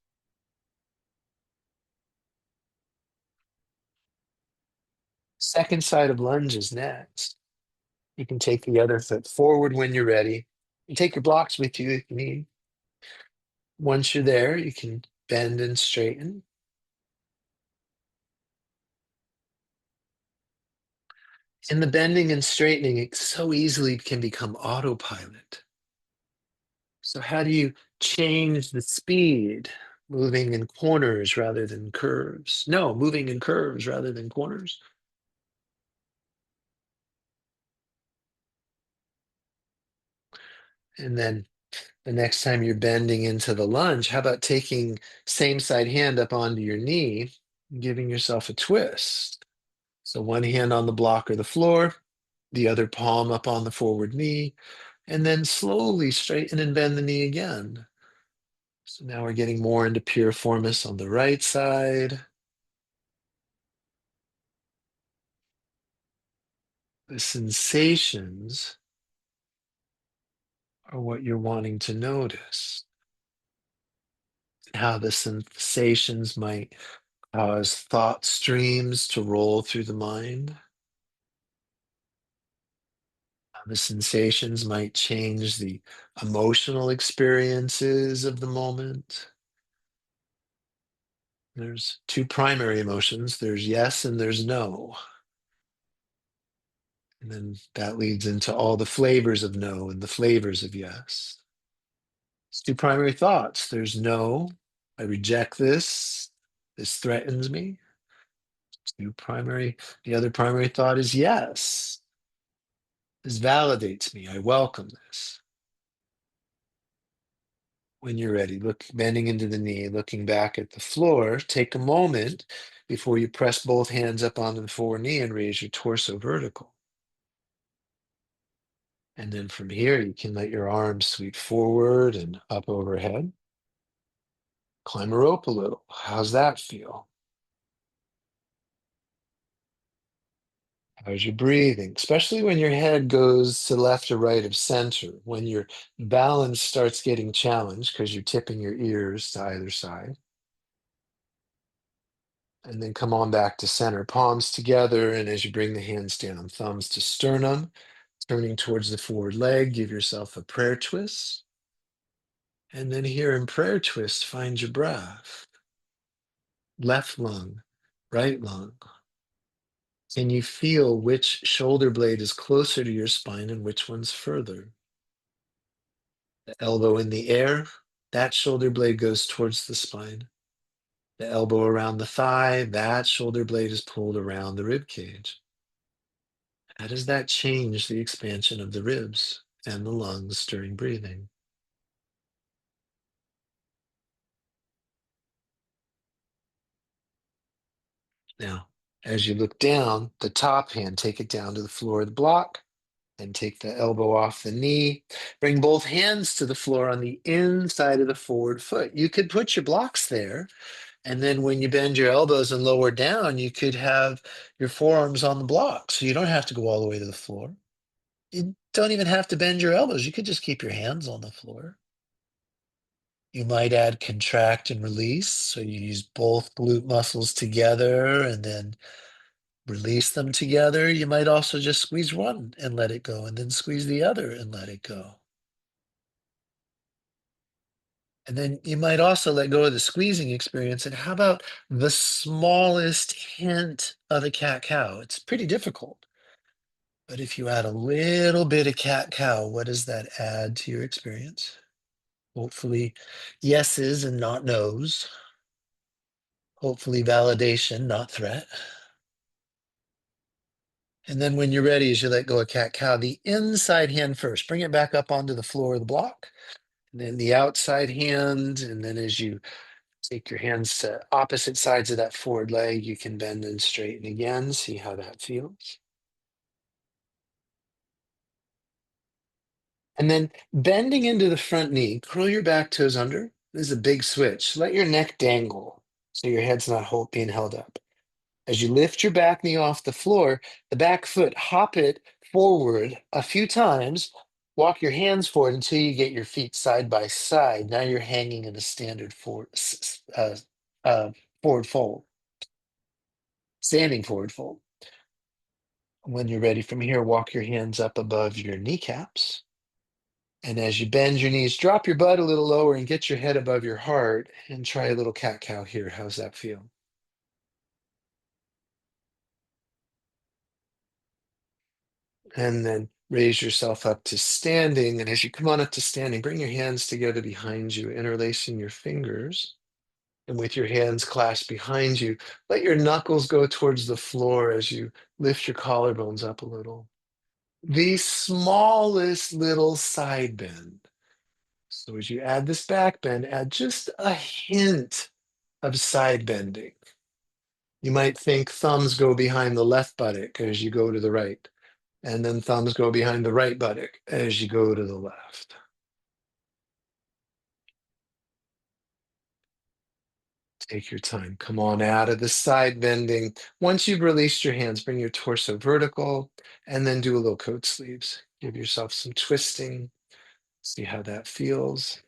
Second side of lunge is next. You can take the other foot forward when you're ready. You take your blocks with you if you need. Once you're there, you can bend and straighten. In the bending and straightening, it so easily can become autopilot. So how do you change the speed? Moving in corners rather than curves. No, moving in curves rather than corners. And then the next time you're bending into the lunge, how about taking same side hand up onto your knee, giving yourself a twist? So one hand on the block or the floor, the other palm up on the forward knee, and then slowly straighten and bend the knee again. So now we're getting more into piriformis on the right side. The sensations are what you're wanting to notice. How the sensations might cause thought streams to roll through the mind. How the sensations might change the emotional experiences of the moment. There's two primary emotions. There's yes and there's no. And then that leads into all the flavors of no and the flavors of yes. It's two primary thoughts. There's no, I reject this. This threatens me. Two primary, the other primary thought is yes. This validates me. I welcome this. When you're ready, look, bending into the knee, looking back at the floor, take a moment before you press both hands up onto the forward knee and raise your torso vertical. And then from here, you can let your arms sweep forward and up overhead. Climb a rope a little. How's that feel? How's your breathing? Especially when your head goes to left or right of center, when your balance starts getting challenged because you're tipping your ears to either side. And then come on back to center, palms together. And as you bring the hands down, thumbs to sternum, turning towards the forward leg, give yourself a prayer twist. And then here in prayer twist, find your breath. Left lung, right lung. Can you feel which shoulder blade is closer to your spine and which one's further? The elbow in the air, that shoulder blade goes towards the spine. The elbow around the thigh, that shoulder blade is pulled around the rib cage. How does that change the expansion of the ribs and the lungs during breathing? Now, as you look down, the top hand, take it down to the floor of the block and take the elbow off the knee. Bring both hands to the floor on the inside of the forward foot. You could put your blocks there. And then when you bend your elbows and lower down, you could have your forearms on the block. So you don't have to go all the way to the floor. You don't even have to bend your elbows. You could just keep your hands on the floor. You might add contract and release. So you use both glute muscles together and then release them together. You might also just squeeze one and let it go, and then squeeze the other and let it go. And then you might also let go of the squeezing experience. And how about the smallest hint of a cat cow? It's pretty difficult. But if you add a little bit of cat cow, what does that add to your experience? Hopefully, yeses and not nos. Hopefully, validation, not threat. And then when you're ready, as you let go of cat cow, the inside hand first, bring it back up onto the floor of the block. And then the outside hand. And then as you take your hands to opposite sides of that forward leg, you can bend and straighten again. See how that feels. And then bending into the front knee, curl your back toes under. This is a big switch. Let your neck dangle so your head's not being held up. As you lift your back knee off the floor, the back foot, hop it forward a few times. Walk your hands forward until you get your feet side by side. Now you're hanging in a standard uh, forward fold, standing forward fold. When you're ready from here, walk your hands up above your kneecaps. And as you bend your knees, drop your butt a little lower and get your head above your heart and try a little cat cow here. How's that feel? And then raise yourself up to standing. And as you come on up to standing, bring your hands together behind you, interlacing your fingers. And with your hands clasped behind you, let your knuckles go towards the floor as you lift your collarbones up a little. The smallest little side bend. So as you add this back bend, add just a hint of side bending. You might think thumbs go behind the left buttock as you go to the right, and then thumbs go behind the right buttock as you go to the left. Take your time. Come on out of the side bending. Once you've released your hands, bring your torso vertical, and then do a little coat sleeves. Give yourself some twisting. See how that feels.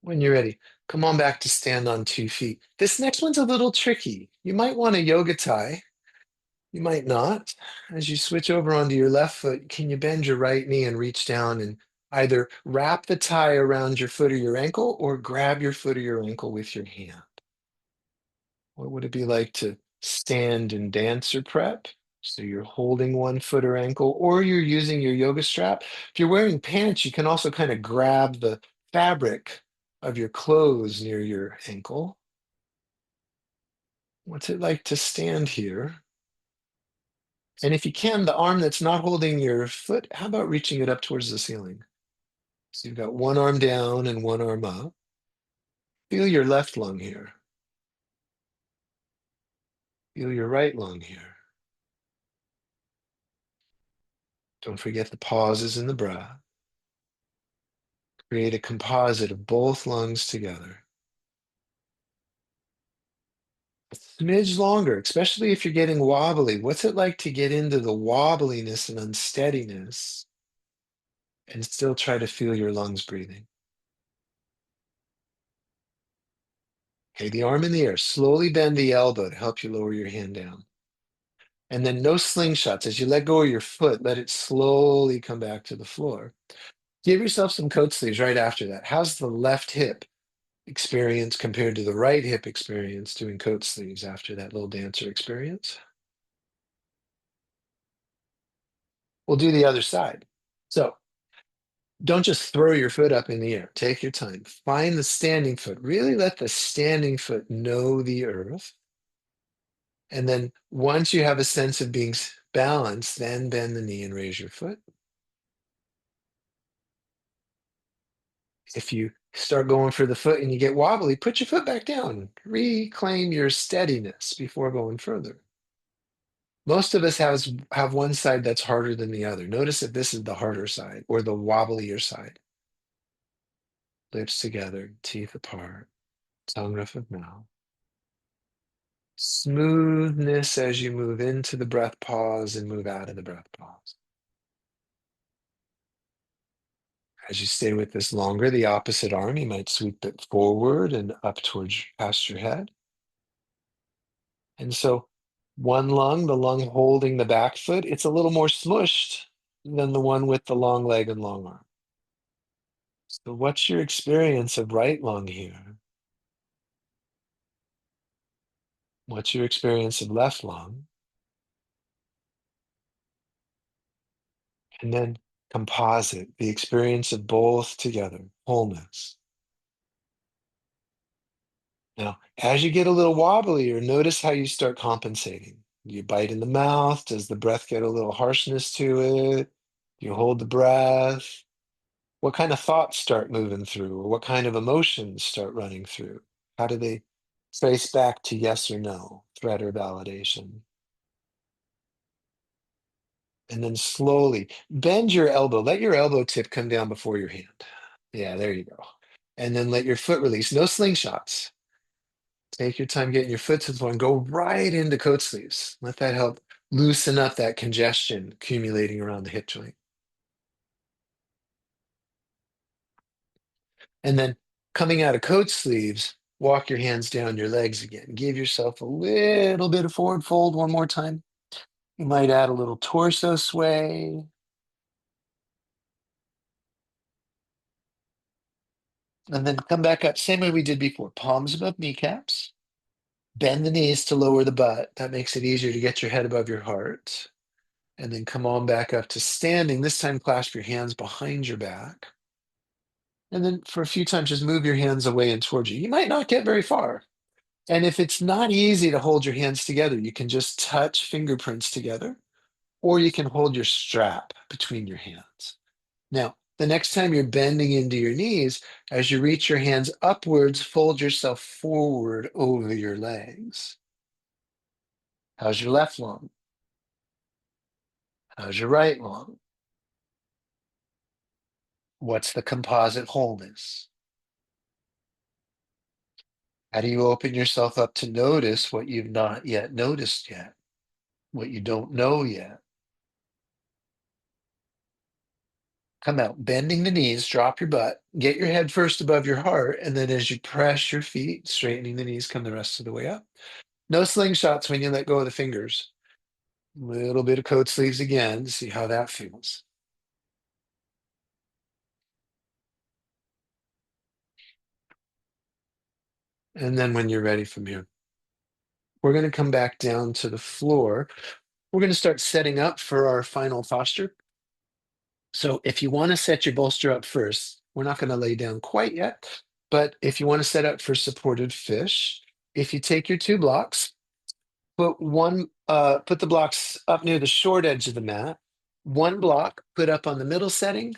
When you're ready, come on back to stand on 2 feet. This next one's a little tricky. You might want a yoga tie. You might not. As you switch over onto your left foot, can you bend your right knee and reach down and either wrap the tie around your foot or your ankle or grab your foot or your ankle with your hand? What would it be like to stand and dance or prep? So you're holding one foot or ankle, or you're using your yoga strap. If you're wearing pants, you can also kind of grab the fabric of your clothes near your ankle. What's it like to stand here? And if you can, the arm that's not holding your foot, how about reaching it up towards the ceiling? So you've got one arm down and one arm up. Feel your left lung here. Feel your right lung here. Don't forget the pauses in the breath. Create a composite of both lungs together. A smidge longer, especially if you're getting wobbly. What's it like to get into the wobbliness and unsteadiness and still try to feel your lungs breathing? Okay, the arm in the air. Slowly bend the elbow to help you lower your hand down. And then no slingshots. As you let go of your foot, let it slowly come back to the floor. Give yourself some coat sleeves right after that. How's the left hip experience compared to the right hip experience doing coat sleeves after that little dancer experience? We'll do the other side. So don't just throw your foot up in the air. Take your time. Find the standing foot. Really let the standing foot know the earth. And then once you have a sense of being balanced, then bend the knee and raise your foot. If you start going for the foot and you get wobbly, put your foot back down. Reclaim your steadiness before going further. Most of us have one side that's harder than the other. Notice if this is the harder side or the wobblier side. Lips together, teeth apart, tongue rough of mouth. Smoothness as you move into the breath pause and move out of the breath pause. As you stay with this longer, the opposite arm, you might sweep it forward and up towards past your head. And so one lung, the lung holding the back foot, it's a little more smushed than the one with the long leg and long arm. So what's your experience of right lung here? What's your experience of left lung? And then composite, the experience of both together, wholeness. Now, as you get a little wobblier, notice how you start compensating. You bite in the mouth. Does the breath get a little harshness to it? You hold the breath. What kind of thoughts start moving through, or what kind of emotions start running through? How do they trace back to yes or no, threat or validation? And then slowly bend your elbow. Let your elbow tip come down before your hand. Yeah, there you go. And then let your foot release. No slingshots. Take your time getting your foot to the floor and go right into coat sleeves. Let that help loosen up that congestion accumulating around the hip joint. And then coming out of coat sleeves, walk your hands down your legs again. Give yourself a little bit of forward fold one more time. You might add a little torso sway. And then come back up, same way we did before. Palms above kneecaps. Bend the knees to lower the butt. That makes it easier to get your head above your heart. And then come on back up to standing. This time, clasp your hands behind your back. And then for a few times, just move your hands away and towards you. You might not get very far. And if it's not easy to hold your hands together, you can just touch fingerprints together, or you can hold your strap between your hands. Now, the next time you're bending into your knees, as you reach your hands upwards, fold yourself forward over your legs. How's your left lung? How's your right lung? What's the composite wholeness? How do you open yourself up to notice what you've not yet noticed yet, what you don't know yet? Come out, bending the knees, drop your butt, get your head first above your heart, and then as you press your feet, straightening the knees, come the rest of the way up. No slingshots when you let go of the fingers. Little bit of coat sleeves again to see how that feels. And then when you're ready from here, we're going to come back down to the floor. We're going to start setting up for our final posture. So if you want to set your bolster up first, we're not going to lay down quite yet, but if you want to set up for supported fish, if you take your 2 blocks, put the blocks up near the short edge of the mat, 1 block put up on the middle setting,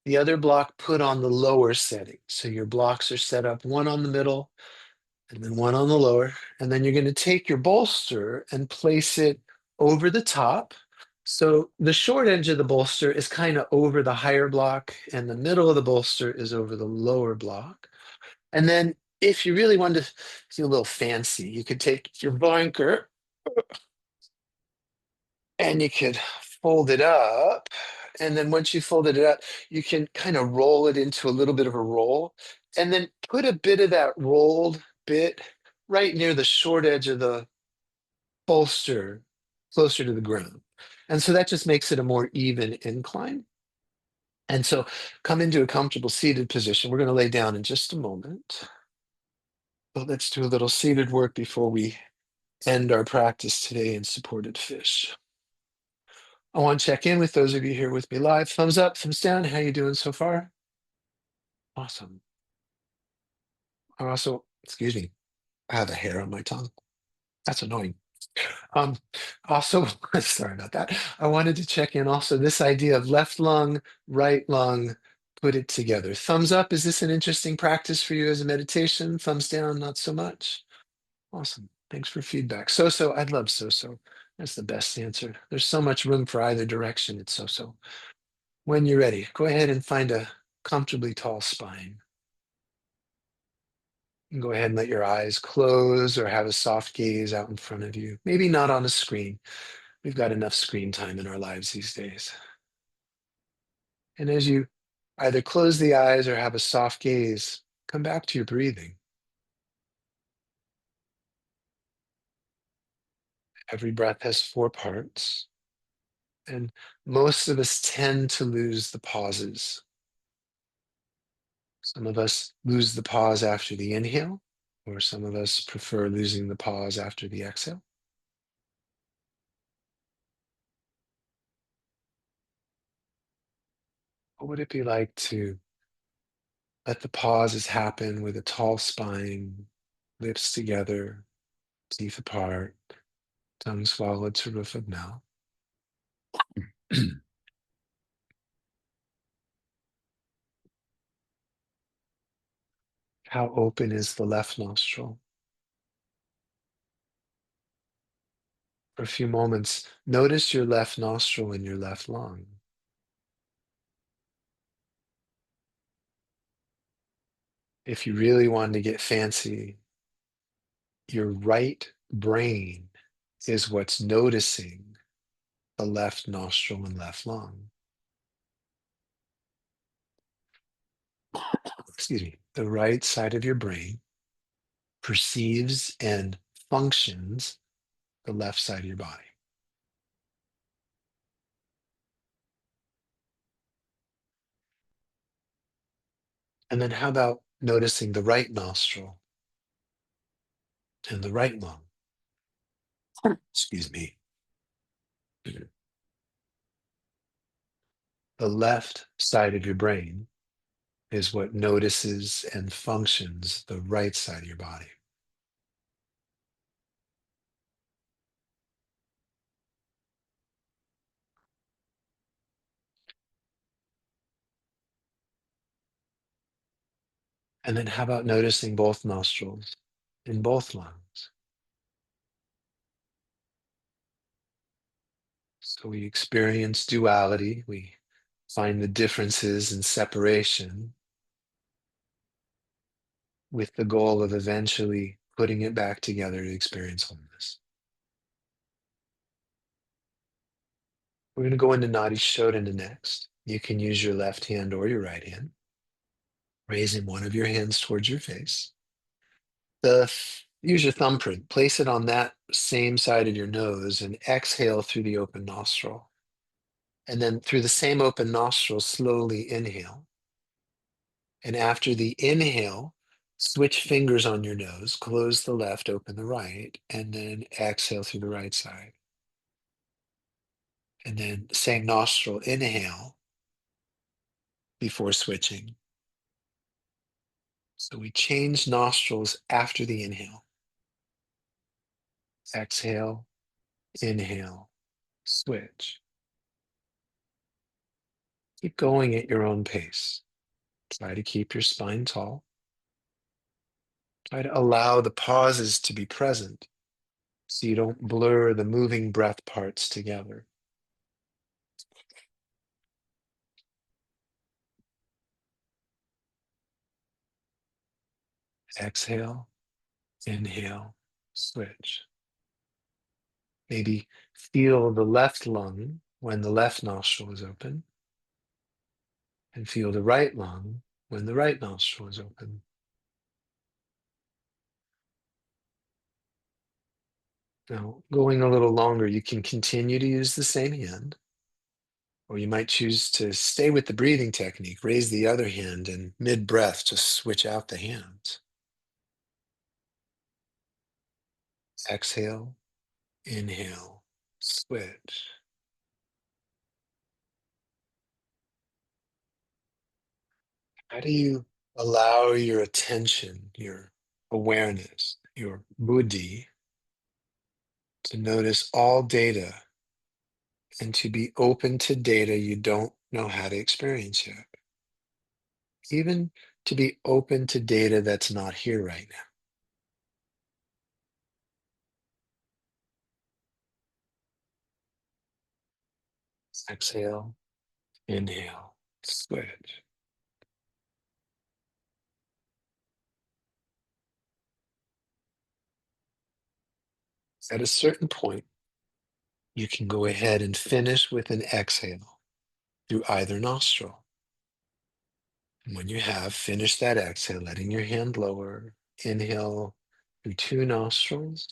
the other block put on the lower setting. So your blocks are set up, one on the middle and then one on the lower. And then you're going to take your bolster and place it over the top. So the short edge of the bolster is kind of over the higher block, and the middle of the bolster is over the lower block. And then if you really wanted to feel a little fancy, you could take your blanket and you could fold it up. And then once you folded it up, you can kind of roll it into a little bit of a roll, and then put a bit of that rolled bit right near the short edge of the bolster, closer to the ground. And so that just makes it a more even incline. And so come into a comfortable seated position. We're going to lay down in just a moment. But let's do a little seated work before we end our practice today in supported fish. I want to check in with those of you here with me live. Thumbs up, thumbs down. How you doing so far? Awesome. I also, excuse me, I have a hair on my tongue. That's annoying. Um, Also, sorry about that. I wanted to check in also this idea of left lung, right lung, put it together. Thumbs up. Is this an interesting practice for you as a meditation? Thumbs down, not so much. Awesome. Thanks for feedback. So, I'd love so. That's the best answer. There's so much room for either direction. It's so. When you're ready, go ahead and find a comfortably tall spine. You can go ahead and let your eyes close or have a soft gaze out in front of you. Maybe not on a screen. We've got enough screen time in our lives these days. And as you either close the eyes or have a soft gaze, come back to your breathing. Every breath has 4 parts, and most of us tend to lose the pauses. Some of us lose the pause after the inhale, or some of us prefer losing the pause after the exhale. What would it be like to let the pauses happen with a tall spine, lips together, teeth apart, tongue swallowed to roof of mouth? How open is the left nostril? For a few moments, notice your left nostril and your left lung. If you really wanted to get fancy, your right brain is what's noticing the left nostril and left lung. Excuse me. The right side of your brain perceives and functions the left side of your body. And then how about noticing the right nostril and the right lung? Excuse me. The left side of your brain is what notices and functions the right side of your body. And then how about noticing both nostrils in both lungs? So we experience duality, we find the differences and separation with the goal of eventually putting it back together to experience wholeness. We're going to go into Nadi shodhana next. You can use your left hand or your right hand, raising one of your hands towards your face. Use your thumbprint, place it on that same side of your nose and exhale through the open nostril. And then through the same open nostril, slowly inhale. And after the inhale, switch fingers on your nose, close the left, open the right, and then exhale through the right side. And then same nostril, inhale before switching. So we change nostrils after the inhale. Exhale, inhale, switch. Keep going at your own pace. Try to keep your spine tall. Try to allow the pauses to be present so you don't blur the moving breath parts together. Exhale, inhale, switch. Maybe feel the left lung when the left nostril is open, and feel the right lung when the right nostril is open. Now, going a little longer, you can continue to use the same hand, or you might choose to stay with the breathing technique, raise the other hand, and mid-breath, just switch out the hands. Exhale, inhale, switch. How do you allow your attention, your awareness, your buddhi to notice all data and to be open to data you don't know how to experience yet? Even to be open to data that's not here right now. Exhale, inhale, switch. At a certain point, you can go ahead and finish with an exhale through either nostril. And when you have finished that exhale, letting your hand lower, inhale through two nostrils.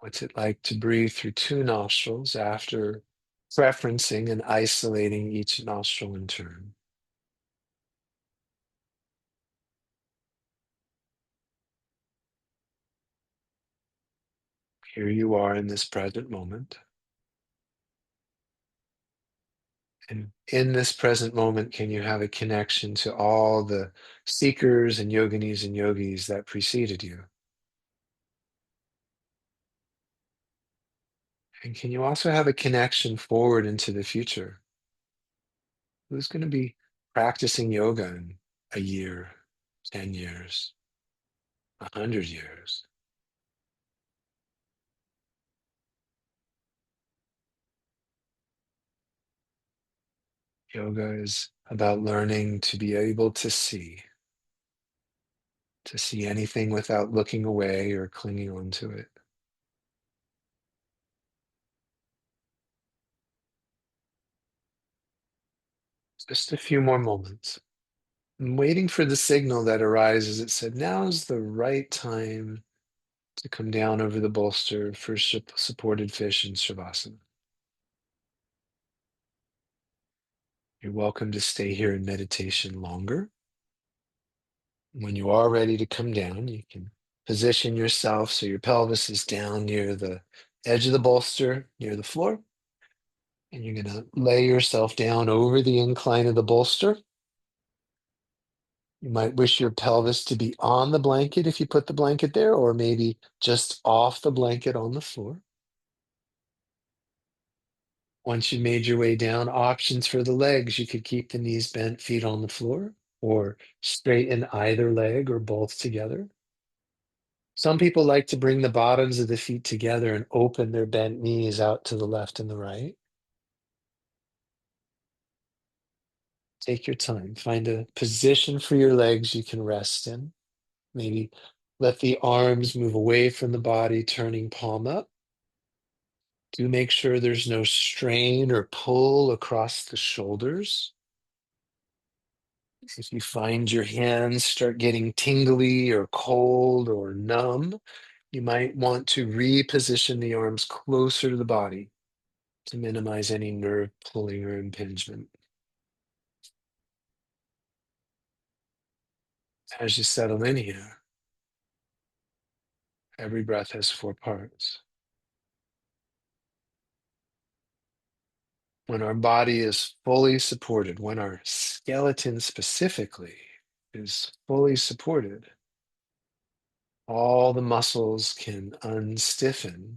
What's it like to breathe through two nostrils after preferencing and isolating each nostril in turn? Here you are in this present moment. And in this present moment, can you have a connection to all the seekers and yoginis and yogis that preceded you? And can you also have a connection forward into the future? Who's going to be practicing yoga in a year, 10 years, 100 years? Yoga is about learning to be able to see anything without looking away or clinging onto it. Just a few more moments. I'm waiting for the signal that arises that said, now's the right time to come down over the bolster for supported fish in shavasana. You're welcome to stay here in meditation longer. When you are ready to come down, you can position yourself so your pelvis is down near the edge of the bolster, near the floor. And you're going to lay yourself down over the incline of the bolster. You might wish your pelvis to be on the blanket if you put the blanket there, or maybe just off the blanket on the floor. Once you made your way down, options for the legs. You could keep the knees bent, feet on the floor, or straighten either leg or both together. Some people like to bring the bottoms of the feet together and open their bent knees out to the left and the right. Take your time. Find a position for your legs you can rest in. Maybe let the arms move away from the body, turning palm up. Do make sure there's no strain or pull across the shoulders. If you find your hands start getting tingly or cold or numb, you might want to reposition the arms closer to the body to minimize any nerve pulling or impingement. As you settle in here, every breath has four parts. when our body is fully supported, when our skeleton specifically is fully supported, all the muscles can unstiffen,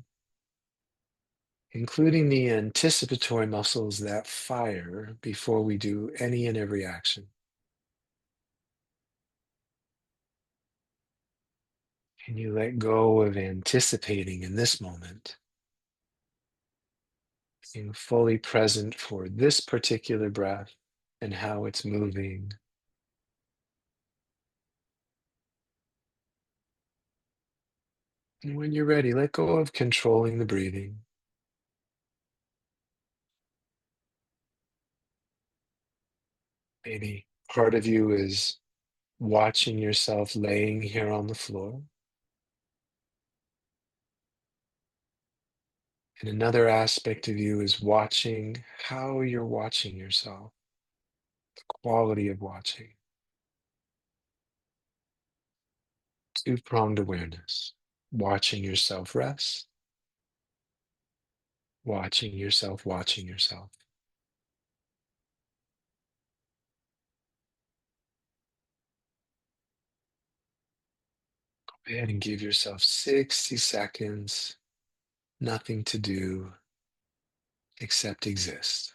including the anticipatory muscles that fire before we do any and every action. Can you let go of anticipating in this moment, being fully present for this particular breath and how it's moving? And when you're ready, let go of controlling the breathing. Maybe part of you is watching yourself laying here on the floor, and another aspect of you is watching how you're watching yourself, quality of watching, two-pronged awareness, watching yourself rest, watching yourself. Go ahead and give yourself 60 seconds, nothing to do except exist.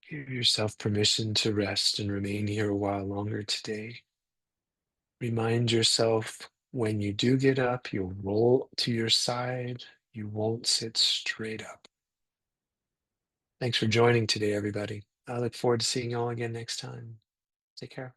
Give yourself permission to rest and remain here a while longer today. Remind yourself when you do get up, you'll roll to your side. You won't sit straight up. Thanks for joining today, everybody. I look forward to seeing you all again next time. Take care.